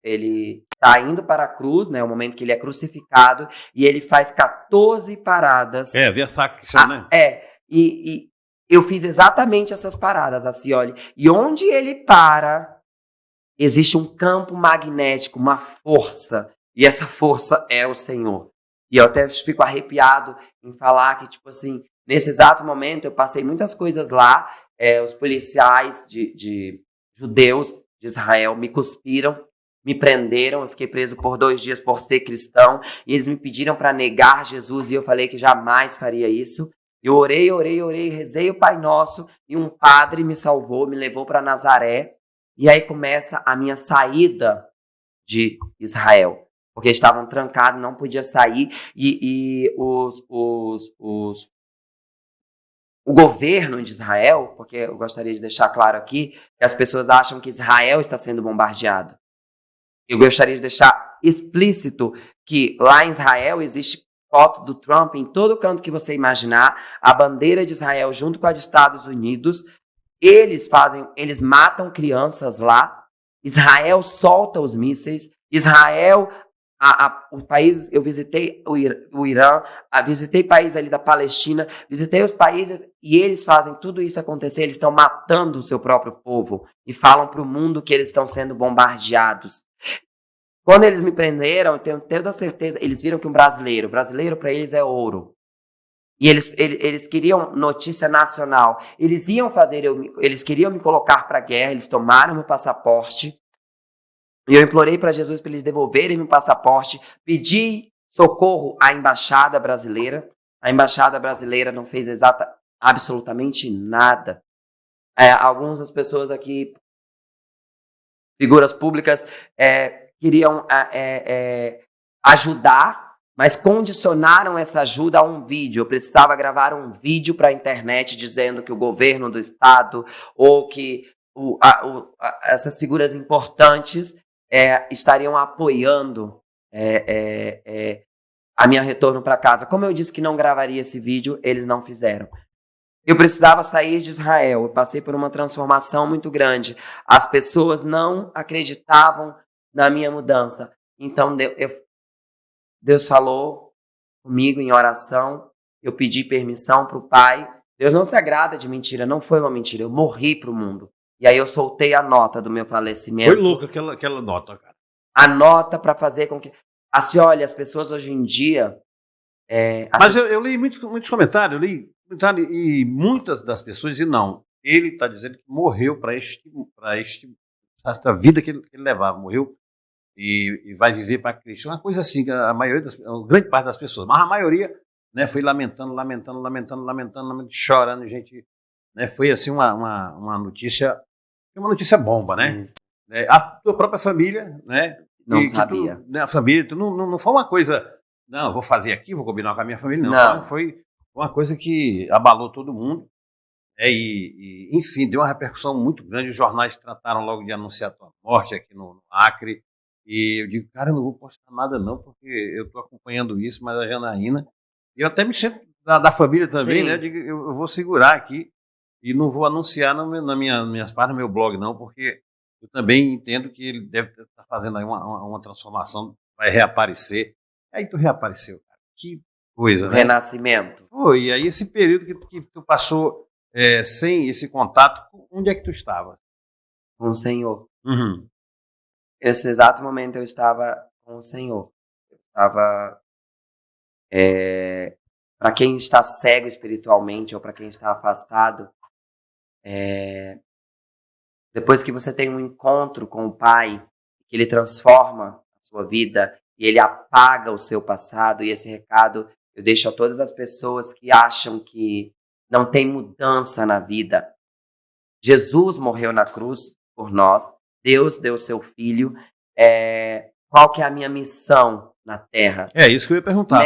está indo para a cruz, né? O momento que ele é crucificado, e ele faz 14 paradas. Via Sacra, né? E eu fiz exatamente essas paradas, assim, olha. E onde ele para... existe um campo magnético, uma força, e essa força é o Senhor. E eu até fico arrepiado em falar que, tipo assim, nesse exato momento eu passei muitas coisas lá, os policiais de judeus de Israel me cuspiram, me prenderam, eu fiquei preso por 2 dias por ser cristão, e eles me pediram para negar Jesus, e eu falei que jamais faria isso. Eu orei, rezei o Pai Nosso, e um padre me salvou, me levou para Nazaré. E aí começa a minha saída de Israel. porque estavam trancados, não podia sair, e o governo de Israel, porque eu gostaria de deixar claro aqui que as pessoas acham que Israel está sendo bombardeado. Eu gostaria de deixar explícito que lá em Israel existe foto do Trump em todo canto que você imaginar, a bandeira de Israel junto com a de Estados Unidos. Eles matam crianças lá. Israel solta os mísseis. Israel, o país, eu visitei o Irã, visitei países ali da Palestina, visitei os países e eles fazem tudo isso acontecer. Eles estão matando o seu próprio povo e falam para o mundo que eles estão sendo bombardeados. Quando eles me prenderam, eu tenho toda a certeza, eles viram que o brasileiro para eles é ouro. E eles queriam notícia nacional. Eles queriam me colocar para a guerra, eles tomaram meu passaporte. E eu implorei para Jesus para eles devolverem meu passaporte. Pedi socorro à embaixada brasileira. A embaixada brasileira não fez absolutamente nada. Algumas das pessoas aqui, figuras públicas, queriam ajudar, mas condicionaram essa ajuda a um vídeo. Eu precisava gravar um vídeo para a internet dizendo que o governo do estado ou que essas figuras importantes estariam apoiando a minha retorno para casa. Como eu disse que não gravaria esse vídeo, eles não fizeram. Eu precisava sair de Israel. Eu passei por uma transformação muito grande. As pessoas não acreditavam na minha mudança. Então, Deus falou comigo em oração. Eu pedi permissão para o Pai. Deus não se agrada de mentira. Não foi uma mentira. Eu morri para o mundo. E aí eu soltei a nota do meu falecimento. Foi louco aquela nota, cara. A nota para fazer com que... Assim, olha, as pessoas hoje em dia... Mas eu li muitos comentários. E muitas das pessoas dizem, não, ele está dizendo que morreu para esta vida que ele levava. Morreu e vai viver para Cristo. Uma coisa assim, a grande parte das pessoas, mas a maioria, né, foi lamentando, chorando, gente, né, foi assim uma notícia bomba, né? A tua própria família, né? Não sabia. A família, não foi uma coisa, não, vou fazer aqui, vou combinar com a minha família, não. Foi uma coisa que abalou todo mundo, enfim, deu uma repercussão muito grande. Os jornais trataram logo de anunciar a tua morte aqui no Acre. E eu digo, cara, eu não vou postar nada não, porque eu estou acompanhando isso, mas a Janaína, e eu até me sinto da família também, sim, né? Eu digo, eu vou segurar aqui e não vou anunciar nas minhas páginas, no meu blog não, porque eu também entendo que ele deve estar fazendo aí uma transformação, vai reaparecer. Aí tu reapareceu, cara. Que coisa, né? Renascimento. Foi, e aí esse período que tu passou sem esse contato, onde é que tu estava? Com o Senhor. Uhum. Nesse exato momento eu estava com o Senhor. Eu estava... para quem está cego espiritualmente ou para quem está afastado, depois que você tem um encontro com o Pai, que Ele transforma a sua vida e Ele apaga o seu passado, e esse recado eu deixo a todas as pessoas que acham que não tem mudança na vida. Jesus morreu na cruz por nós. Deus deu seu filho. Qual que é a minha missão na Terra? É isso que eu ia perguntar.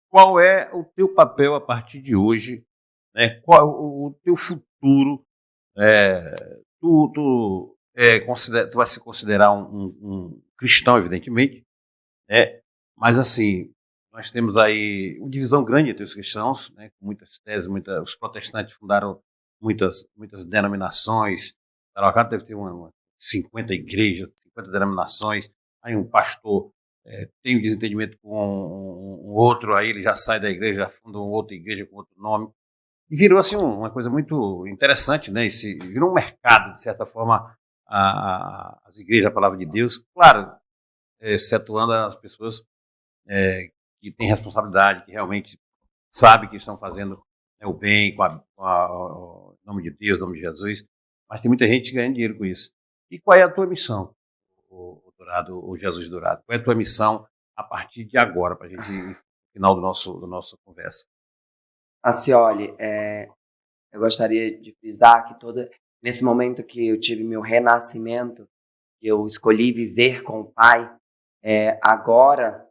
Qual é o teu papel a partir de hoje? Né? Qual o teu futuro? Tu vai se considerar um cristão, evidentemente, né? Mas assim, nós temos aí uma divisão grande entre os cristãos, né? Com muitas teses, os protestantes fundaram muitas denominações. Tarauacá deve ter 50 igrejas, 50 denominações. Aí um pastor tem um desentendimento com um outro, aí ele já sai da igreja, já funda uma outra igreja com outro nome. E virou assim uma coisa muito interessante, né? Virou um mercado, de certa forma, as igrejas, a palavra de Deus. Claro, excetuando as pessoas que têm responsabilidade, que realmente sabem que estão fazendo o bem com o nome de Deus, o nome de Jesus. Mas tem muita gente ganhando dinheiro com isso. E qual é a tua missão, o Jesus Dourado? Qual é a tua missão a partir de agora, para a gente ir no final da nossa conversa? Assim, olha, eu gostaria de frisar que nesse momento que eu tive meu renascimento, que eu escolhi viver com o Pai, agora,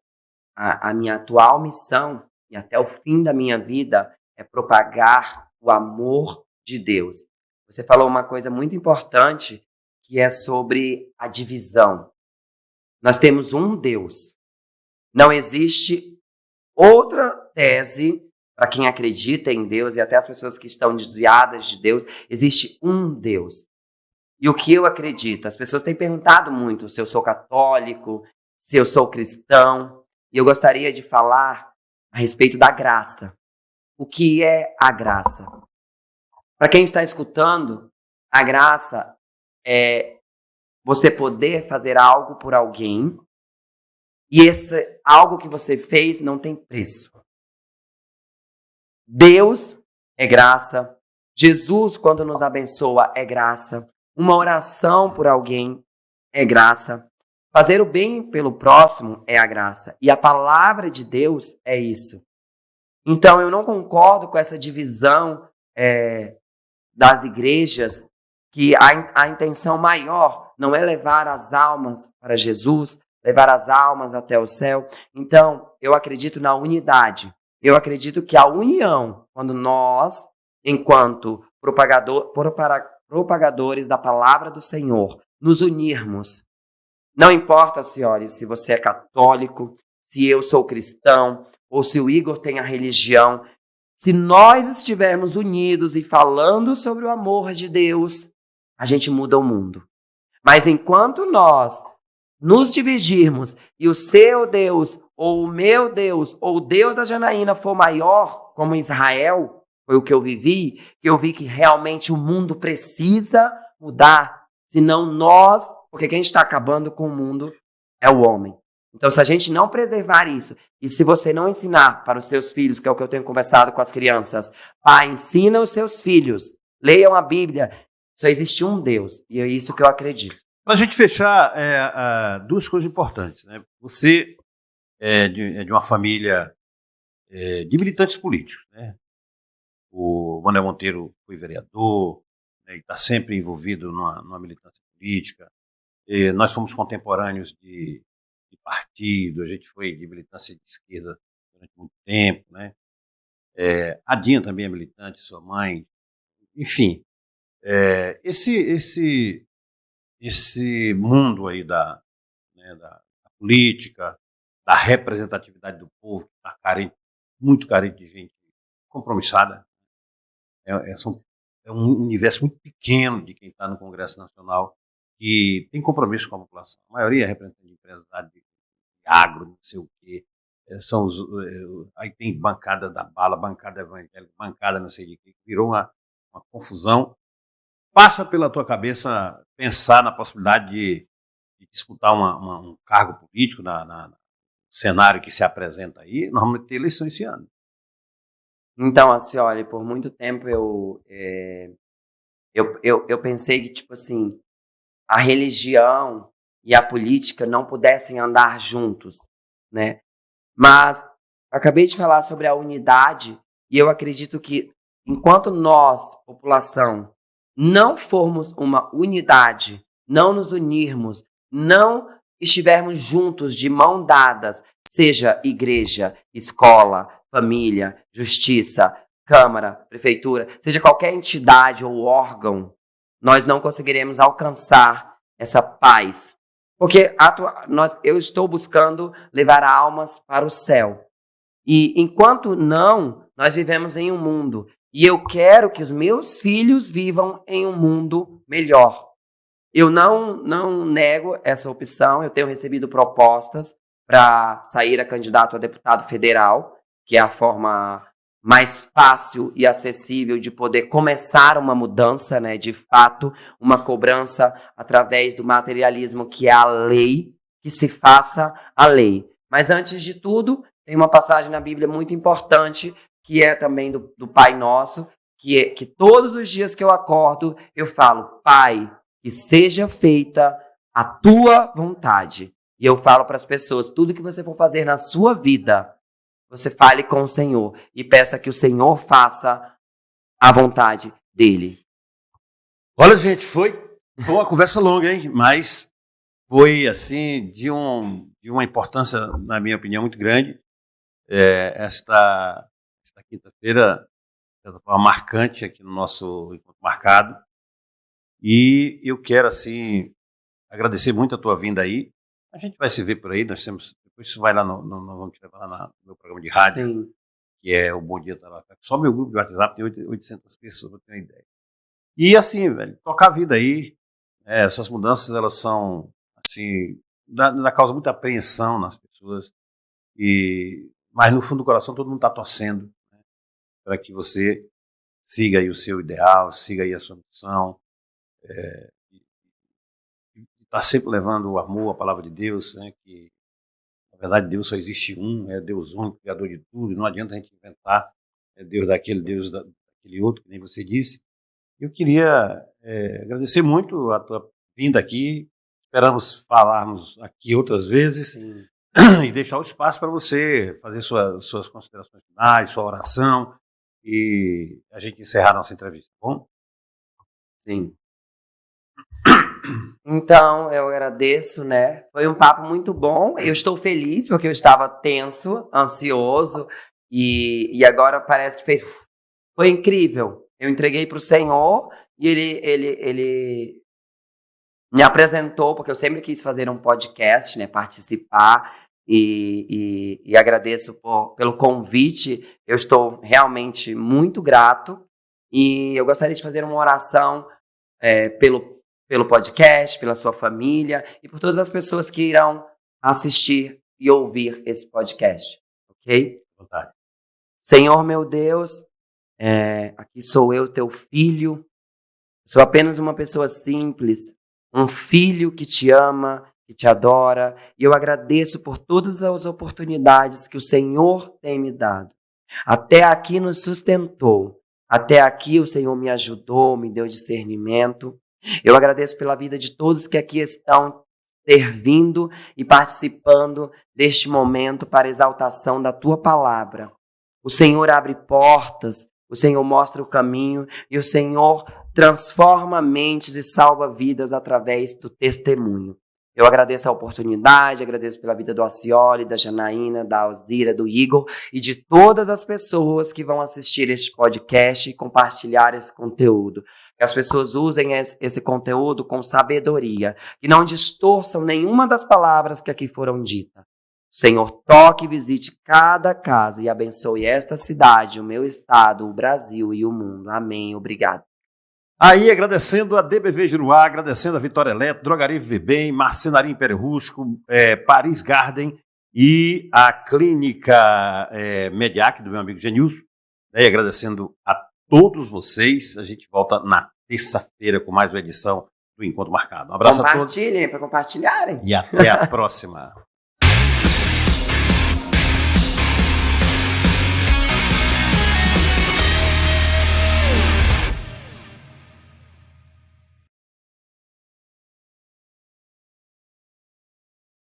a minha atual missão, e até o fim da minha vida, é propagar o amor de Deus. Você falou uma coisa muito importante, que é sobre a divisão. Nós temos um Deus. Não existe outra tese para quem acredita em Deus e até as pessoas que estão desviadas de Deus. Existe um Deus. E o que eu acredito? As pessoas têm perguntado muito se eu sou católico, se eu sou cristão. E eu gostaria de falar a respeito da graça. O que é a graça? Para quem está escutando, a graça é você poder fazer algo por alguém e esse algo que você fez não tem preço. Deus é graça. Jesus, quando nos abençoa, é graça. Uma oração por alguém é graça. Fazer o bem pelo próximo é a graça. E a palavra de Deus é isso. Então, eu não concordo com essa divisão das igrejas, que a intenção maior não é levar as almas para Jesus, levar as almas até o céu. Então, eu acredito na unidade. Eu acredito que a união, quando nós, enquanto propagadores da palavra do Senhor, nos unirmos, não importa, senhores, se você é católico, se eu sou cristão, ou se o Igor tem a religião, se nós estivermos unidos e falando sobre o amor de Deus, a gente muda o mundo. Mas enquanto nós nos dividirmos e o seu Deus, ou o meu Deus, ou o Deus da Janaína for maior, como Israel, foi o que eu vivi, que eu vi que realmente o mundo precisa mudar, senão nós, porque quem está acabando com o mundo é o homem. Então, se a gente não preservar isso, e se você não ensinar para os seus filhos, que é o que eu tenho conversado com as crianças, pai, ensina os seus filhos, leiam a Bíblia, só existe um Deus, e é isso que eu acredito. Para a gente fechar, duas coisas importantes, né? Você é de uma família de militantes políticos, né? O Manuel Monteiro foi vereador, né, e está sempre envolvido numa militância política. Nós fomos contemporâneos de partido, a gente foi de militância de esquerda durante muito tempo, né? A Dinha também é militante, sua mãe, enfim. Esse mundo aí da política, da representatividade do povo, que está muito carente de gente compromissada. É um universo muito pequeno de quem está no Congresso Nacional que tem compromisso com a população. A maioria é representante de empresas de agro, não sei o quê. Aí tem bancada da bala, bancada evangélica, bancada não sei de quê. Virou uma confusão. Passa pela tua cabeça pensar na possibilidade de disputar um cargo político no cenário que se apresenta aí? Nós vamos ter eleição esse ano. Então, assim, olha, por muito tempo eu pensei que, tipo assim, a religião e a política não pudessem andar juntos, né? Mas acabei de falar sobre a unidade e eu acredito que enquanto nós, população, não formos uma unidade, não nos unirmos, não estivermos juntos de mão dadas, seja igreja, escola, família, justiça, câmara, prefeitura, seja qualquer entidade ou órgão, nós não conseguiremos alcançar essa paz. Porque eu estou buscando levar almas para o céu. E enquanto não, nós vivemos em um mundo. E eu quero que os meus filhos vivam em um mundo melhor. Eu não nego essa opção. Eu tenho recebido propostas para sair a candidato a deputado federal, que é a forma mais fácil e acessível de poder começar uma mudança, né? De fato, uma cobrança através do materialismo, que é a lei, que se faça a lei. Mas antes de tudo, tem uma passagem na Bíblia muito importante, que é também do Pai Nosso, que todos os dias que eu acordo, eu falo, Pai, que seja feita a tua vontade. E eu falo para as pessoas, tudo que você for fazer na sua vida, você fale com o Senhor e peça que o Senhor faça a vontade dele. Olha, gente, foi uma conversa longa, hein? Mas foi assim de uma importância, na minha opinião, muito grande. Esta quinta-feira, de certa forma, marcante aqui no nosso encontro marcado. E eu quero, assim, agradecer muito a tua vinda aí. A gente vai se ver por aí, depois você vai lá, nós vamos te levar lá no meu programa de rádio, Sim. que é o Bom Dia Tarafé. Só meu grupo de WhatsApp tem 800 pessoas, pra ter uma ideia. E assim, velho, tocar a vida aí, essas mudanças, elas são, assim, da causa muita apreensão nas pessoas, mas no fundo do coração todo mundo está torcendo, né, para que você siga aí o seu ideal, siga aí a sua missão, está sempre levando o amor, a palavra de Deus, né, que na verdade Deus só existe um, é Deus único, criador de tudo, não adianta a gente inventar Deus daquele, Deus daquele outro, que nem você disse. Eu queria agradecer muito a tua vinda aqui, esperamos falarmos aqui outras vezes. Sim. E deixar o espaço para você fazer suas considerações finais, sua oração, e a gente encerrar nossa entrevista, tá bom? Sim. Então, eu agradeço, né? Foi um papo muito bom. Eu estou feliz porque eu estava tenso, ansioso, e agora parece que foi incrível. Eu entreguei para o Senhor e ele me apresentou, porque eu sempre quis fazer um podcast, né? Participar, e agradeço pelo convite. Eu estou realmente muito grato, e eu gostaria de fazer uma oração pelo podcast, pela sua família e por todas as pessoas que irão assistir e ouvir esse podcast, ok? Vontade. Senhor meu Deus, aqui sou eu, teu filho, sou apenas uma pessoa simples, um filho que te ama, que te adora, e eu agradeço por todas as oportunidades que o Senhor tem me dado. Até aqui nos sustentou, até aqui o Senhor me ajudou, me deu discernimento. Eu agradeço pela vida de todos que aqui estão servindo e participando deste momento para a exaltação da tua palavra. O Senhor abre portas, o Senhor mostra o caminho e o Senhor transforma mentes e salva vidas através do testemunho. Eu agradeço a oportunidade, agradeço pela vida do Acioli, da Janaína, da Alzira, do Igor e de todas as pessoas que vão assistir este podcast e compartilhar esse conteúdo. Que as pessoas usem esse conteúdo com sabedoria, que não distorçam nenhuma das palavras que aqui foram ditas. O Senhor toque e visite cada casa e abençoe esta cidade, o meu estado, o Brasil e o mundo. Amém. Obrigado. Aí, agradecendo a DBV Giruá, agradecendo a Vitória Eletro, Drogaria Viver Bem, Marcenaria Império Rústico, Paris Garden e a Clínica Mediac, do meu amigo Genilson. E agradecendo a todos vocês. A gente volta na terça-feira com mais uma edição do Encontro Marcado. Um abraço a todos. Compartilhem para compartilharem. E até a próxima.